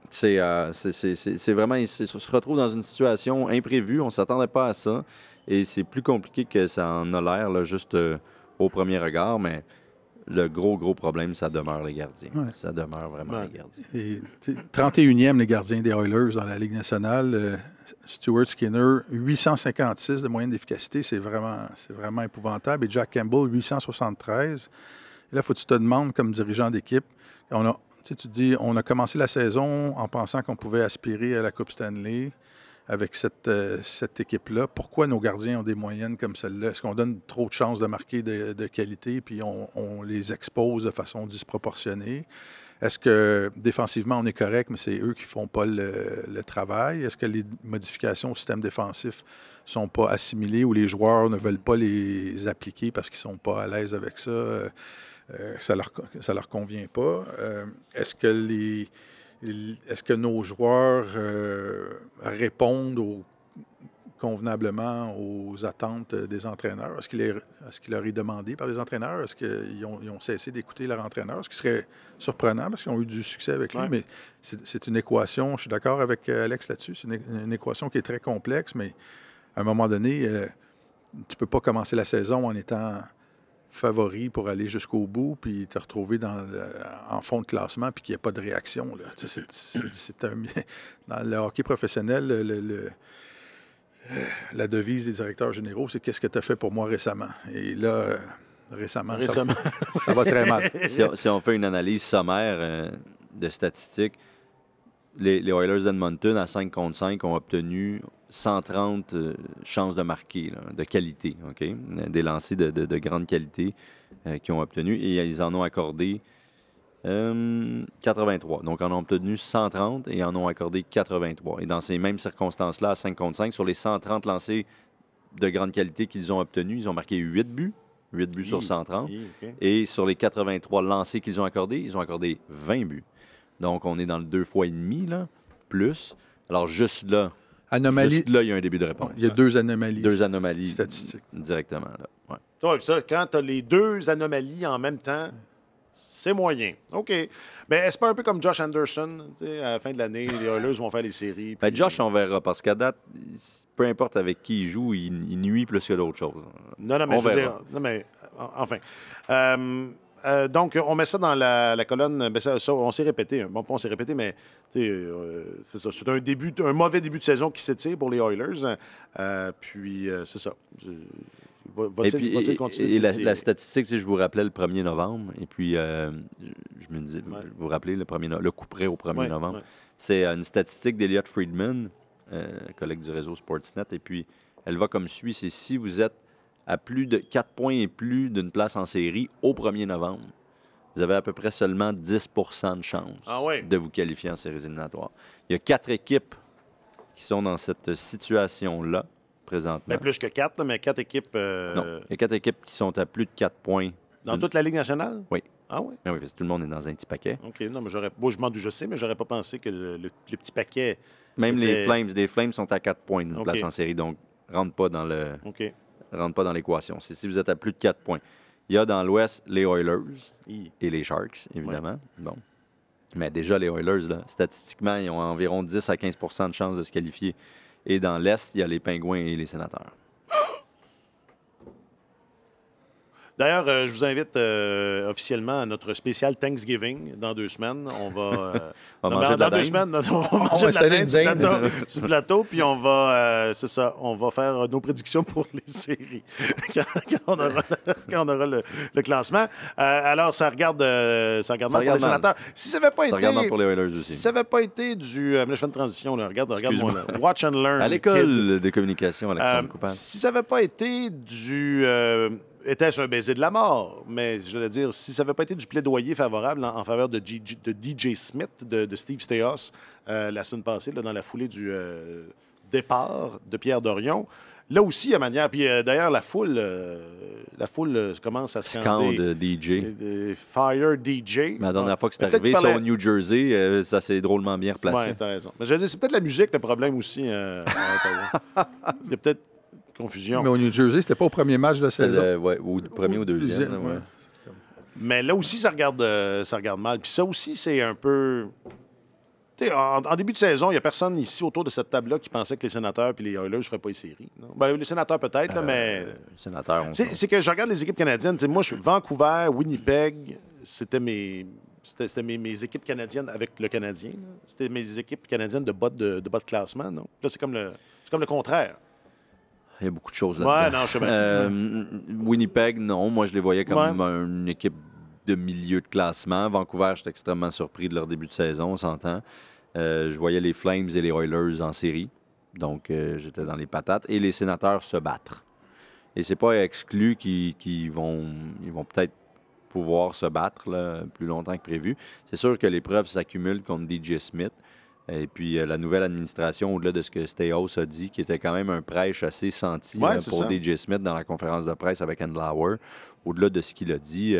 c'est vraiment... On se retrouve dans une situation imprévue. On ne s'attendait pas à ça. Et c'est plus compliqué que ça en a l'air, là, juste au premier regard, mais... Le gros problème, ça demeure les gardiens. Ouais. Ça demeure vraiment les gardiens. Et, 31e, les gardiens des Oilers dans la Ligue nationale. Stuart Skinner, 856 de moyenne d'efficacité. C'est vraiment épouvantable. Et Jack Campbell, 873. Et là, il faut que tu te demandes, comme dirigeant d'équipe, tu te dis, on a commencé la saison en pensant qu'on pouvait aspirer à la Coupe Stanley avec cette équipe-là. Pourquoi nos gardiens ont des moyennes comme celle-là? Est-ce qu'on donne trop de chances de marquer de qualité puis on les expose de façon disproportionnée? Est-ce que défensivement, on est correct, mais c'est eux qui ne font pas le travail? Est-ce que les modifications au système défensif ne sont pas assimilées ou les joueurs ne veulent pas les appliquer parce qu'ils ne sont pas à l'aise avec ça? Ça leur convient pas? Est-ce que nos joueurs répondent convenablement aux attentes des entraîneurs? Est-ce qu'il leur est demandé par les entraîneurs? Est-ce qu'ils ont cessé d'écouter leur entraîneur? Ce qui serait surprenant parce qu'ils ont eu du succès avec lui, mais c'est une équation, je suis d'accord avec Alex là-dessus, c'est une équation qui est très complexe, mais à un moment donné, tu ne peux pas commencer la saison en étant favori pour aller jusqu'au bout, puis te retrouver en fond de classement, puis qu'il n'y a pas de réaction. Là. Dans le hockey professionnel, la devise des directeurs généraux, c'est « Qu'est-ce que tu as fait pour moi récemment? » Et là, récemment. Ça va très mal. Si on fait une analyse sommaire de statistiques, les Oilers d'Edmonton, à 5 contre 5, ont obtenu 130 chances de marquer, là, de qualité, OK? Des lancers de grande qualité qu'ils ont obtenu, et ils en ont accordé 83. Donc, ils en ont obtenu 130 et en ont accordé 83. Et dans ces mêmes circonstances-là, à 5 contre 5, sur les 130 lancers de grande qualité qu'ils ont obtenus, ils ont marqué 8 buts. 8 buts sur 130. Okay. Et sur les 83 lancés qu'ils ont accordés, ils ont accordé 20 buts. Donc, on est dans le 2 fois et demi, là, plus. Alors, juste là, il y a un début de réponse. Il y a 2 anomalies. 2 anomalies statistiques. Directement, là. Ouais. Ouais, ça, quand tu as les 2 anomalies en même temps, c'est moyen. OK. Mais est-ce pas un peu comme Josh Anderson? À la fin de l'année, les Oilers vont faire les séries. Puis... Josh, on verra, parce qu'à date, peu importe avec qui il joue, il nuit plus que d'autres choses. Non, mais on je veux verra. dire... Non, mais enfin... donc, on met ça dans la colonne. Ben ça, on s'est répété. Bon, on s'est répété, mais c'est ça. C'est un mauvais début de saison qui s'étire pour les Oilers. Puis, c'est ça. Va-t-il continuer et de s'étirer? la statistique, je vous rappelais le 1er novembre, et puis je me disais, vous rappelez le coup près au 1er novembre. C'est une statistique d'Elliott Friedman, collègue du réseau Sportsnet, et puis elle va comme suit. C'est si vous êtes à plus de 4 points et plus d'une place en série au 1er novembre, vous avez à peu près seulement 10 de chance de vous qualifier en séries éliminatoires. Il y a 4 équipes qui sont dans cette situation-là présentement. Mais plus que 4, mais 4 équipes... Non, il y a 4 équipes qui sont à plus de 4 points. Dans toute la Ligue nationale? Oui. Ah oui? Oui, parce que tout le monde est dans un petit paquet. OK. Non, mais je sais, mais j'aurais pas pensé que le petit paquet... Même était... les Flames sont à 4 points d'une place en série, donc rentre pas dans l'équation. C'est si vous êtes à plus de 4 points. Il y a dans l'Ouest les Oilers et les Sharks, évidemment. Ouais. Bon. Mais déjà, les Oilers, là, statistiquement, ils ont environ 10 à 15 de chances de se qualifier. Et dans l'Est, il y a les Pingouins et les Sénateurs. D'ailleurs, je vous invite officiellement à notre spécial Thanksgiving dans 2 semaines. On va manger de la dans 2 dinde. semaine, on va manger va de la installer dinde une sur le plateau, puis on va, c'est ça, on va faire nos prédictions pour les séries quand on aura le classement. Alors, ça regarde mal pour les regarde mal. sénateurs. Si ça n'avait pas Ça regarde mal été, pour les Oilers si aussi. ça n'avait pas été du, je fais une transition là, regarde-moi là. Watch and learn. À kid. l'école de communication, Alexandre Coupal. Si ça n'avait pas été du... était-ce un baiser de la mort? Mais je veux dire, si ça n'avait pas été du plaidoyer favorable en faveur de DJ Smith, de Steve Stéos, la semaine passée, là, dans la foulée du départ de Pierre Dorion, là aussi, à manière... Puis d'ailleurs, la foule commence à scander... Scande DJ. Fire DJ. Mais la dernière fois que c'est Mais peut-être arrivé, qu'il ça parlait- au New Jersey, ça s'est drôlement bien replacé. Oui, t'as raison. Mais je veux dire, c'est peut-être la musique le problème aussi. à Ottawa. Il y a peut-être confusion. Mais au New Jersey, c'était pas au premier match de la C'est saison. au premier ou deuxième. là, ouais. Mais là aussi, ça regarde mal. Puis ça aussi, c'est un peu... Tu sais, en début de saison, il n'y a personne ici autour de cette table-là qui pensait que les Sénateurs et les Oilers ne feraient pas les séries. Non? Ben, les Sénateurs peut-être, là, mais... Sénateur, C'est que je regarde les équipes canadiennes. Tu sais, moi, je suis Vancouver, Winnipeg, c'était mes équipes canadiennes avec le Canadien. Là. C'était mes équipes canadiennes de bas de classement. Non? Là, c'est comme le contraire. il y a beaucoup de choses Ouais, là-dedans. non, je sais bien. Winnipeg, non. Moi, je les voyais comme Ouais. une équipe de milieu de classement. Vancouver, j'étais extrêmement surpris de leur début de saison, on s'entend. Je voyais les Flames et les Oilers en série. Donc, j'étais dans les patates. Et les Sénateurs se battre. Et c'est pas exclu qu'ils vont peut-être pouvoir se battre là, plus longtemps que prévu. C'est sûr que les preuves s'accumulent contre DJ Smith. Et puis, la nouvelle administration, au-delà de ce que Steyos a dit, qui était quand même un prêche assez senti Ouais, c'est pour ça. DJ Smith dans la conférence de presse avec Andlauer, au-delà de ce qu'il a dit,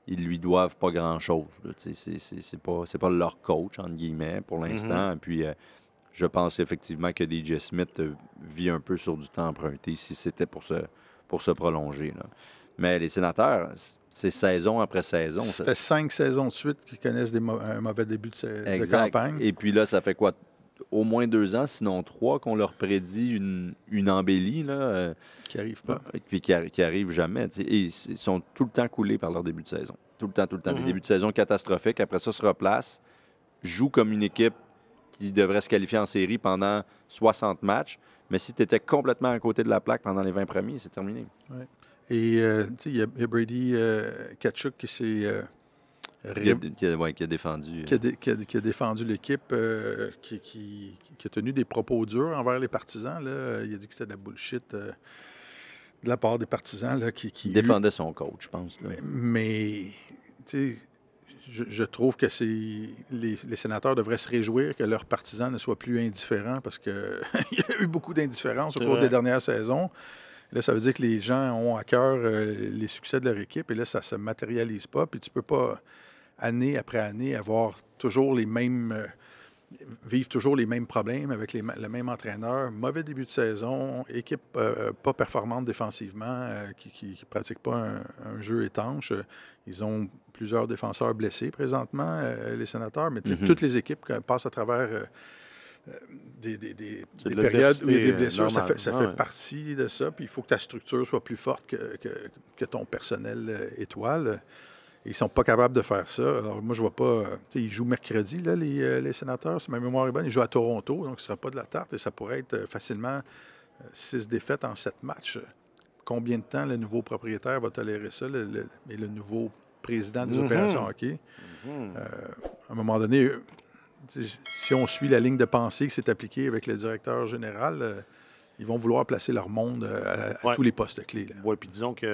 ils lui doivent pas grand-chose. Là. C'est pas leur coach, entre guillemets, pour l'instant. Puis, je pense effectivement que DJ Smith vit un peu sur du temps emprunté si c'était pour se prolonger. Là. Mais les Sénateurs, c'est saison après saison. Ça fait 5 saisons de suite qu'ils connaissent un mauvais début de Exact. campagne. Et puis là, ça fait quoi? Au moins 2 ans, sinon 3, qu'on leur prédit une embellie, là, Qui n'arrive pas. et puis qui arrive jamais. Tu sais. Et ils sont tout le temps coulés par leur début de saison. Tout le temps. Des débuts de saison catastrophiques. Après ça, se replacent, jouent comme une équipe qui devrait se qualifier en série pendant 60 matchs. Mais si tu étais complètement à côté de la plaque pendant les 20 premiers, c'est terminé. Ouais. Et tu sais, il y a Brady Tkachuk qui s'est... Qui a défendu. qui a défendu l'équipe, qui a tenu des propos durs envers les partisans. Là. Il a dit que c'était de la bullshit de la part des partisans. Là, qui Il défendait son coach, je pense. Là. Mais, tu sais, je trouve que les sénateurs devraient se réjouir que leurs partisans ne soient plus indifférents parce qu'il y a eu beaucoup d'indifférence au cours des dernières saisons. Là, ça veut dire que les gens ont à cœur les succès de leur équipe et là, ça ne se matérialise pas. Puis tu ne peux pas, année après année, avoir toujours les mêmes... vivre toujours les mêmes problèmes avec le même entraîneur. Mauvais début de saison, équipe pas performante défensivement, qui ne pratique pas un jeu étanche. Ils ont plusieurs défenseurs blessés présentement, les Sénateurs, mais toutes les équipes passent à travers... des périodes où il y a des blessures, ça fait partie de ça. Puis il faut que ta structure soit plus forte que ton personnel étoile. Et ils ne sont pas capables de faire ça. Alors moi, je vois pas... ils jouent mercredi, là, les Sénateurs, si ma mémoire est bonne. Ils jouent à Toronto, donc ce ne sera pas de la tarte. Et ça pourrait être facilement 6 défaites en 7 matchs. Combien de temps le nouveau propriétaire va tolérer ça, et le nouveau président des opérations hockey? À un moment donné... si on suit la ligne de pensée qui s'est appliquée avec le directeur général, ils vont vouloir placer leur monde à tous les postes clés. Oui, puis disons qu'à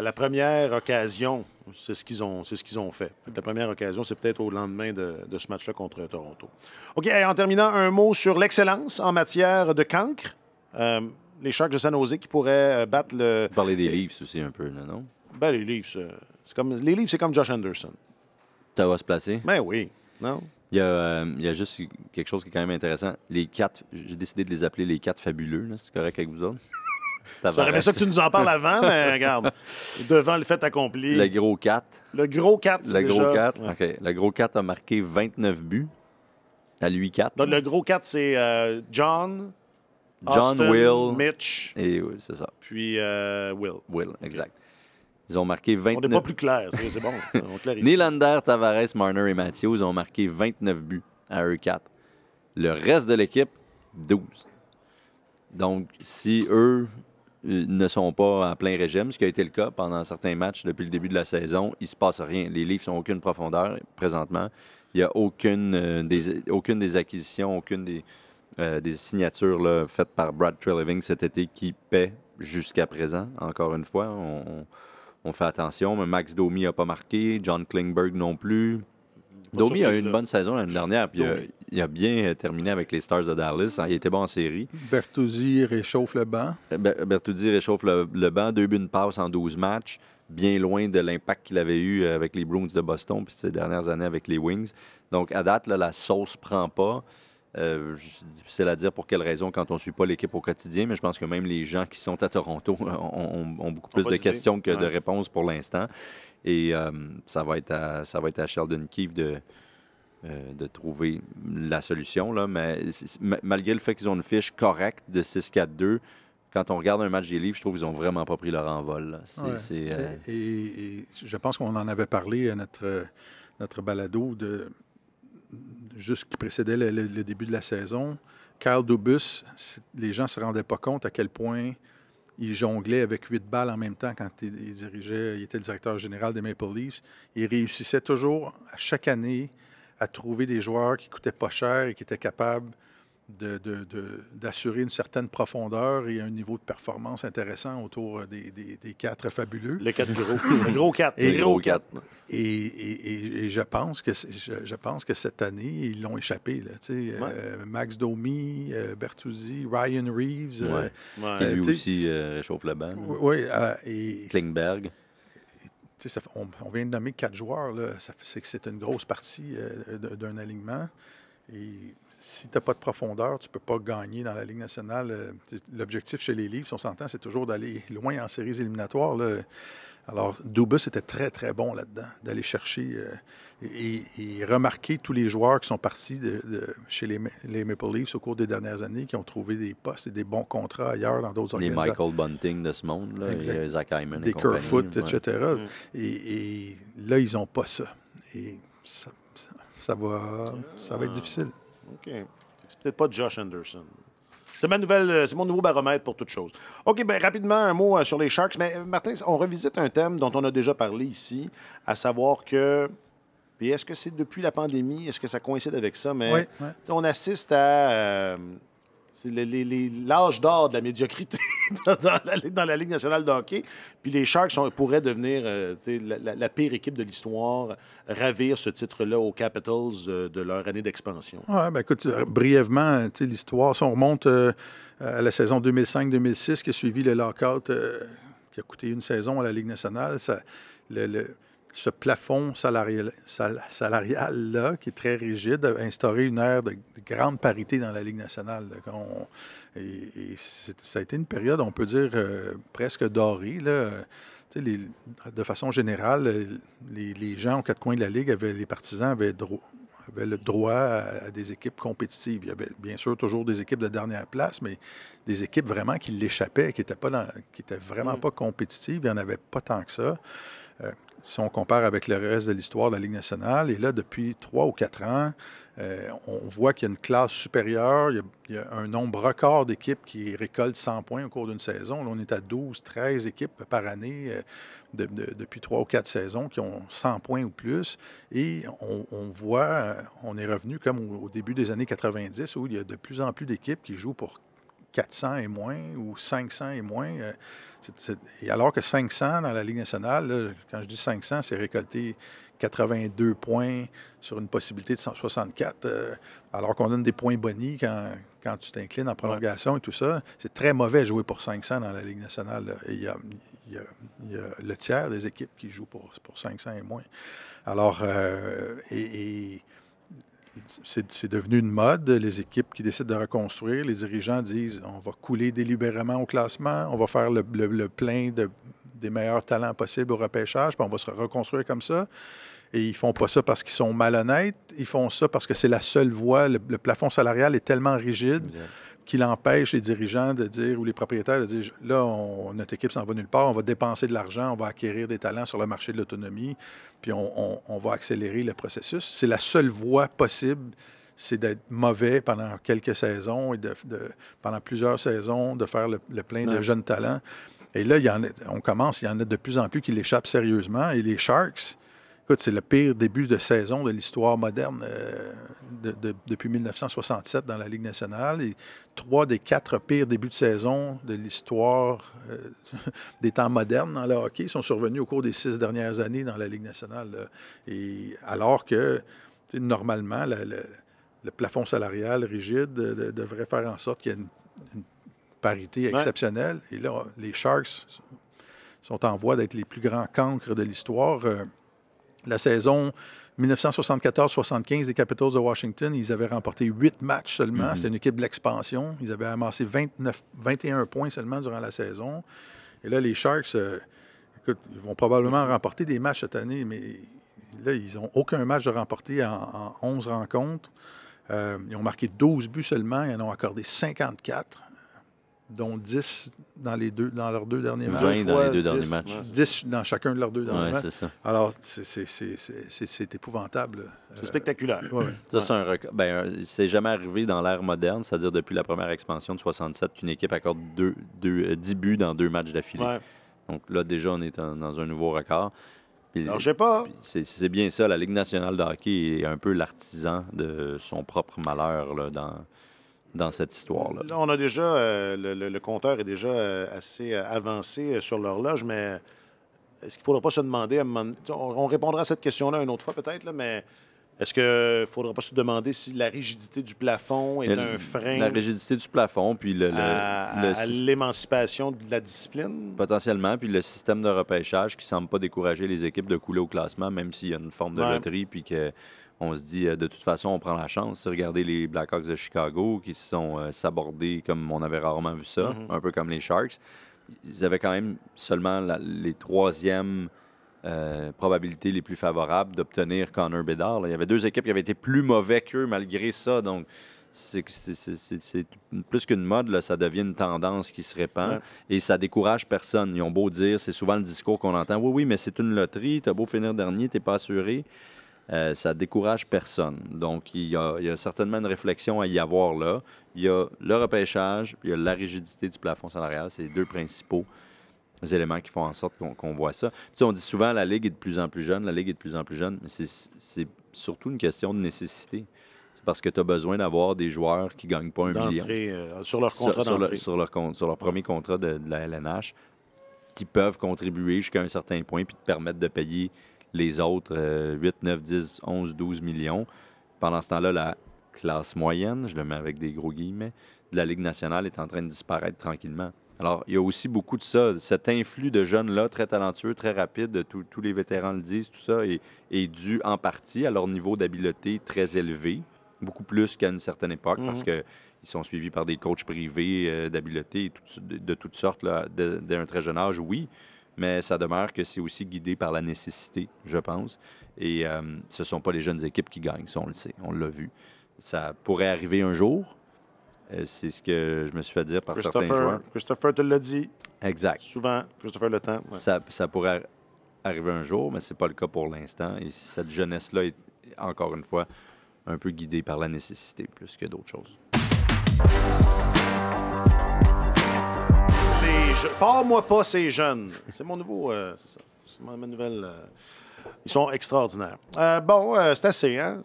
la première occasion, c'est ce qu'ils ont fait. La première occasion, c'est peut-être au lendemain de ce match-là contre Toronto. OK, en terminant, un mot sur l'excellence en matière de cancre. Les Sharks de San Jose qui pourraient battre le... Parler des Leafs aussi un peu, là, non? Ben, les Leafs, c'est comme Josh Anderson. Ça va se placer? Ben oui, non? Il y a juste quelque chose qui est quand même intéressant. Les 4, j'ai décidé de les appeler les 4 fabuleux. Là. C'est correct avec vous autres? J'aurais aimé ça que tu nous en parles avant, mais regarde, devant le fait accompli. Le gros 4. Le gros 4, c'est Le gros déjà... 4, Ouais. OK. Le gros 4 a marqué 29 buts. À lui 4. Donc, le gros 4, c'est John, John, Austin, Will. Mitch, Et oui, c'est ça. puis Will. Will, exact. Ils ont marqué 29... On n'est pas plus clair, c'est bon, on clarifie. Nylander, Tavares, Marner et Matthews ont marqué 29 buts à eux 4. Le reste de l'équipe, 12. Donc, si eux ne sont pas en plein régime, ce qui a été le cas pendant certains matchs depuis le début de la saison, il ne se passe rien. Les Leafs n'ont aucune profondeur présentement. Il n'y a aucune des acquisitions, aucune des signatures là, faites par Brad Treliving cet été qui paie jusqu'à présent. Encore une fois, on fait attention. Mais Max Domi n'a pas marqué, John Klingberg non plus. Domi a eu une bonne saison l'année dernière, puis il a bien terminé avec les Stars de Dallas. Il était bon en série. Bertuzzi réchauffe le banc. Bertuzzi réchauffe le banc. 2 buts, une passe en 12 matchs. Bien loin de l'impact qu'il avait eu avec les Bruins de Boston puis ces dernières années avec les Wings. Donc, à date, là, la sauce prend pas. C'est difficile à dire pour quelle raison quand on ne suit pas l'équipe au quotidien, mais je pense que même les gens qui sont à Toronto ont beaucoup plus de questions que de réponses pour l'instant. Et ça va être à Sheldon Keefe de trouver la solution. Là. Mais malgré le fait qu'ils ont une fiche correcte de 6-4-2, quand on regarde un match des Leafs, je trouve qu'ils n'ont vraiment pas pris leur envol. Et je pense qu'on en avait parlé à notre balado juste qui précédait le début de la saison. Kyle Dubas, les gens ne se rendaient pas compte à quel point il jonglait avec 8 balles en même temps quand il dirigeait, il était le directeur général des Maple Leafs. Il réussissait toujours, à chaque année, à trouver des joueurs qui ne coûtaient pas cher et qui étaient capables d'assurer une certaine profondeur et un niveau de performance intéressant autour des 4 fabuleux. Les 4 gros. Le gros 4. Les gros 4. Et je pense que cette année, ils l'ont échappé. Là, Max Domi, Bertuzzi, Ryan Reeves. Qui lui aussi réchauffe le banc. Oui. Et Klingberg. On vient de nommer 4 joueurs. Là, c'est une grosse partie d'un alignement. Et si tu n'as pas de profondeur, tu ne peux pas gagner dans la Ligue nationale. L'objectif chez les Leafs, on s'entend, c'est toujours d'aller loin en séries éliminatoires. Là. Alors, Dubas était très, très bon là-dedans, d'aller chercher et remarquer tous les joueurs qui sont partis chez les Maple Leafs au cours des dernières années, qui ont trouvé des postes et des bons contrats ailleurs dans d'autres organisations. Les Michael Bunting de ce monde, là, et Zach Hyman des Kerfoot, etc. Et là, ils n'ont pas ça. Et ça va être difficile. OK. C'est peut-être pas Josh Anderson. C'est mon nouveau baromètre pour toute chose. OK, bien rapidement, un mot sur les Sharks. Mais Martin, on revisite un thème dont on a déjà parlé ici, à savoir que... Puis est-ce que c'est depuis la pandémie? Est-ce que ça coïncide avec ça? Mais on assiste à... l'âge d'or de la médiocrité dans la Ligue nationale de hockey. Puis les Sharks pourraient devenir la pire équipe de l'histoire, ravir ce titre-là aux Capitals de leur année d'expansion. Oui, bien écoute, brièvement, l'histoire, si on remonte à la saison 2005-2006 qui a suivi le lockout qui a coûté une saison à la Ligue nationale, ce plafond salarial-là, qui est très rigide, a instauré une ère de grande parité dans la Ligue nationale. Ça a été une période, on peut dire, presque dorée. Là. De façon générale, les gens aux 4 coins de la Ligue, les partisans avaient le droit à des équipes compétitives. Il y avait bien sûr toujours des équipes de dernière place, mais des équipes vraiment qui l'échappaient, qui n'étaient vraiment pas compétitives. Il n'y en avait pas tant que ça. Si on compare avec le reste de l'histoire de la Ligue nationale, et là, depuis 3 ou 4 ans, on voit qu'il y a une classe supérieure, il y a un nombre record d'équipes qui récoltent 100 points au cours d'une saison. Là, on est à 12, 13 équipes par année depuis 3 ou 4 saisons qui ont 100 points ou plus. Et on voit, on est revenu comme au début des années 90, où il y a de plus en plus d'équipes qui jouent pour 400 et moins ou 500 et moins. Et alors que 500 dans la Ligue nationale, là, quand je dis 500, c'est récolter 82 points sur une possibilité de 164, alors qu'on donne des points bonus quand tu t'inclines en prolongation et tout ça. C'est très mauvais jouer pour 500 dans la Ligue nationale. Là. Et il y a le tiers des équipes qui jouent pour 500 et moins. Alors, c'est devenu une mode. Les équipes qui décident de reconstruire, les dirigeants disent on va couler délibérément au classement, on va faire le plein des meilleurs talents possibles au repêchage, puis on va se reconstruire comme ça. Et ils ne font pas ça parce qu'ils sont malhonnêtes, ils font ça parce que c'est la seule voie. Le plafond salarial est tellement rigide qui l'empêche, les dirigeants, de dire, ou les propriétaires, de dire, là, notre équipe s'en va nulle part, on va dépenser de l'argent, on va acquérir des talents sur le marché de l'autonomie, puis on va accélérer le processus. C'est la seule voie possible, c'est d'être mauvais pendant quelques saisons et pendant plusieurs saisons, de faire le plein de jeunes talents. Et là, il y en a de plus en plus qui l'échappent sérieusement. Et les Sharks, écoute, c'est le pire début de saison de l'histoire moderne depuis 1967 dans la Ligue nationale. Et 3 des 4 pires débuts de saison de l'histoire des temps modernes dans le hockey sont survenus au cours des 6 dernières années dans la Ligue nationale. Là. Et alors que, normalement, le plafond salarial rigide devrait faire en sorte qu'il y ait une parité exceptionnelle. Et là, les Sharks sont en voie d'être les plus grands cancres de l'histoire. La saison 1974-75 des Capitals de Washington, ils avaient remporté 8 matchs seulement. C'était une équipe de l'expansion. Ils avaient amassé 21 points seulement durant la saison. Et là, les Sharks, écoute, ils vont probablement remporter des matchs cette année, mais là, ils n'ont aucun match de remporté en 11 rencontres. Ils ont marqué 12 buts seulement. Ils en ont accordé 54. Dont 10 dans leurs 2 derniers matchs. 20 dans les 2 derniers matchs. 10 dans chacun de leurs 2 derniers matchs. C'est ça. Alors, c'est épouvantable. C'est spectaculaire. Ça, c'est un record. C'est jamais arrivé dans l'ère moderne, c'est-à-dire depuis la première expansion de 67, qu'une équipe accorde 10 buts dans 2 matchs d'affilée. Ouais. Donc là, déjà, on est dans un nouveau record. Puis, alors, je sais pas. C'est bien ça. La Ligue nationale de hockey est un peu l'artisan de son propre malheur là, dans cette histoire-là. Là, on a déjà, le compteur est déjà assez avancé sur l'horloge, mais est-ce qu'il ne faudra pas se demander, on répondra à cette question-là une autre fois peut-être, là, mais est-ce qu'il ne faudra pas se demander si la rigidité du plafond est un frein la rigidité du plafond, puis à l'émancipation de la discipline? Potentiellement, puis le système de repêchage qui ne semble pas décourager les équipes de couler au classement, même s'il y a une forme de loterie, puis que on se dit, de toute façon, on prend la chance. Regardez les Blackhawks de Chicago qui se sont sabordés comme on avait rarement vu ça, un peu comme les Sharks. Ils avaient quand même seulement les 3e probabilités les plus favorables d'obtenir Connor Bedard. Là. Il y avait 2 équipes qui avaient été plus mauvais qu'eux malgré ça. Donc, c'est plus qu'une mode, là, ça devient une tendance qui se répand et ça décourage personne. Ils ont beau dire, c'est souvent le discours qu'on entend, oui, mais c'est une loterie, t'as beau finir dernier, t'es pas assuré. Ça décourage personne. Donc, il y a certainement une réflexion à y avoir là. Il y a le repêchage, puis il y a la rigidité du plafond salarial. C'est les 2 principaux éléments qui font en sorte qu'on voit ça. Puis, on dit souvent la Ligue est de plus en plus jeune, mais c'est surtout une question de nécessité. C'est parce que tu as besoin d'avoir des joueurs qui ne gagnent pas 1 million. Sur leur contrat d'entrée. Sur leur premier contrat de la LNH, qui peuvent contribuer jusqu'à un certain point puis te permettre de payer les autres 8, 9, 10, 11, 12 millions. Pendant ce temps-là, la classe moyenne, je le mets avec des gros guillemets, de la Ligue nationale est en train de disparaître tranquillement. Alors, il y a aussi beaucoup de ça. Cet influx de jeunes-là, très talentueux, très rapides, tous les vétérans le disent, tout ça est dû en partie à leur niveau d'habileté très élevé, beaucoup plus qu'à une certaine époque, parce qu'ils sont suivis par des coachs privés d'habileté de toutes sortes là, dès un très jeune âge, oui. Mais ça demeure que c'est aussi guidé par la nécessité, je pense. Et ce ne sont pas les jeunes équipes qui gagnent, ça on le sait, on l'a vu. Ça pourrait arriver un jour. C'est ce que je me suis fait dire par certains joueurs. Christopher te l'a dit. Exact. Souvent, Christopher Le Temps. Ouais. Ça pourrait arriver un jour, mais ce n'est pas le cas pour l'instant. Et cette jeunesse-là est, encore une fois, un peu guidée par la nécessité plus que d'autres choses. Parle-moi pas ces jeunes. C'est mon nouveau... c'est ça. C'est ma nouvelle... Ils sont extraordinaires. C'est assez, hein?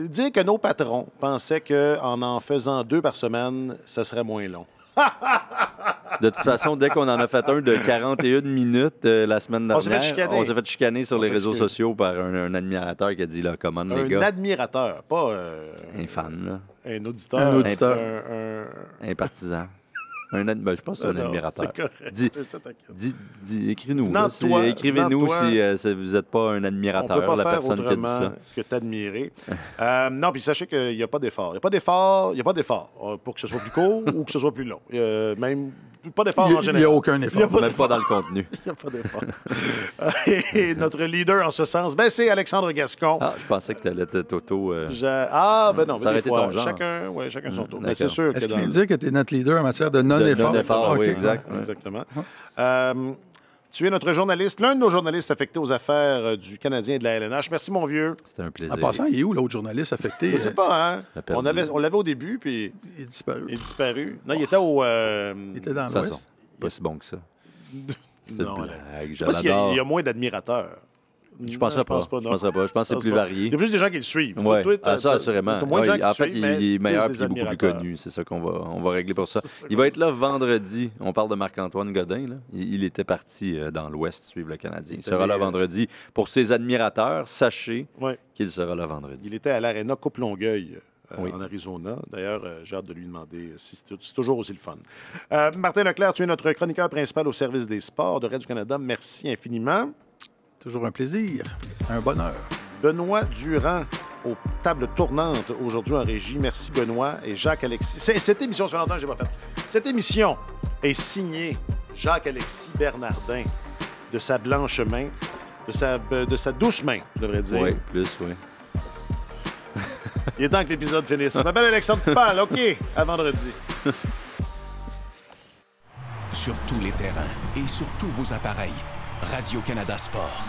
Dire que nos patrons pensaient qu'en faisant 2 par semaine, ça serait moins long. De toute façon, dès qu'on en a fait un de 41 minutes la semaine dernière, on s'est fait chicaner sur les réseaux sociaux par un admirateur qui a dit, là, comment les gars? Un admirateur, pas... un fan, là. Un auditeur. Un auditeur. Un partisan. Je pense que c'est un admirateur. Écris-nous. Écrivez-nous si vous n'êtes pas un admirateur, on peut pas la faire personne qui a dit ça. Que t'admirer. Non, puis sachez qu'il n'y a pas d'effort. Il n'y a pas d'effort pour que ce soit plus court ou que ce soit plus long. Même pas d'effort en Il n'y général. a aucun effort. Même pas dans le contenu. Il n'y a pas d'effort. Et notre leader en ce sens, c'est Alexandre Gascon. Ah, je pensais que tu allais être auto. Non, Ça mais aurait des été fois, ton genre. chacun son tour. Mais D'accord. c'est sûr que Est-ce qu'il dans- vient de dire que tu es notre leader en matière de non-effort? non-effort, oui, Ok. exact. Ouais, exactement. Tu es notre journaliste, l'un de nos journalistes affectés aux affaires du Canadien et de la LNH. Merci, mon vieux. C'était un plaisir. En passant, il est où l'autre journaliste affecté? Je sais pas, hein? a perdu. On l'avait au début, puis Il est disparu. il est disparu. Non, il était au... Il était dans De toute façon, l'Ouest. pas si bon que ça. C'est Non, une là. blague. Je Je sais pas s'il y a- l'adore. il y a moins d'admirateurs. Je penserais pas. pense Je non. penserais pas. Je pense que c'est plus pas. varié. Il y a plus de gens qui le suivent. Ouais. Toi, Ah, ça, assurément. t'as moins de gens Ouais, qui en le fait, suivent, il mais est c'est meilleur plus et des beaucoup plus admirateurs. connu. C'est ça qu'on va régler pour ça. Il va être là vendredi. On parle de Marc-Antoine Godin. Là. Il était parti dans l'Ouest suivre le Canadien. Il sera là vendredi. Pour ses admirateurs, sachez Ouais. qu'il sera là vendredi. Il était à l'Arena Coupe Longueuil. Oui. En Arizona. D'ailleurs, j'ai hâte de lui demander si c'est toujours aussi le fun. Martin Leclerc, tu es notre chroniqueur principal au service des sports de Radio-Canada. Merci infiniment. Toujours un plaisir, un bonheur. Benoît Durand, aux tables tournantes aujourd'hui en régie. Merci, Benoît et Jacques-Alexis. Cette émission, ça fait longtemps que je n'ai pas fait. Cette émission est signée Jacques-Alexis Bernardin, de sa blanche main, de sa douce main, je devrais dire. Oui, plus, oui. Il est temps que l'épisode finisse. Je m'appelle Alexandre Coupal. OK, à vendredi. Sur tous les terrains et sur tous vos appareils, Radio-Canada Sport.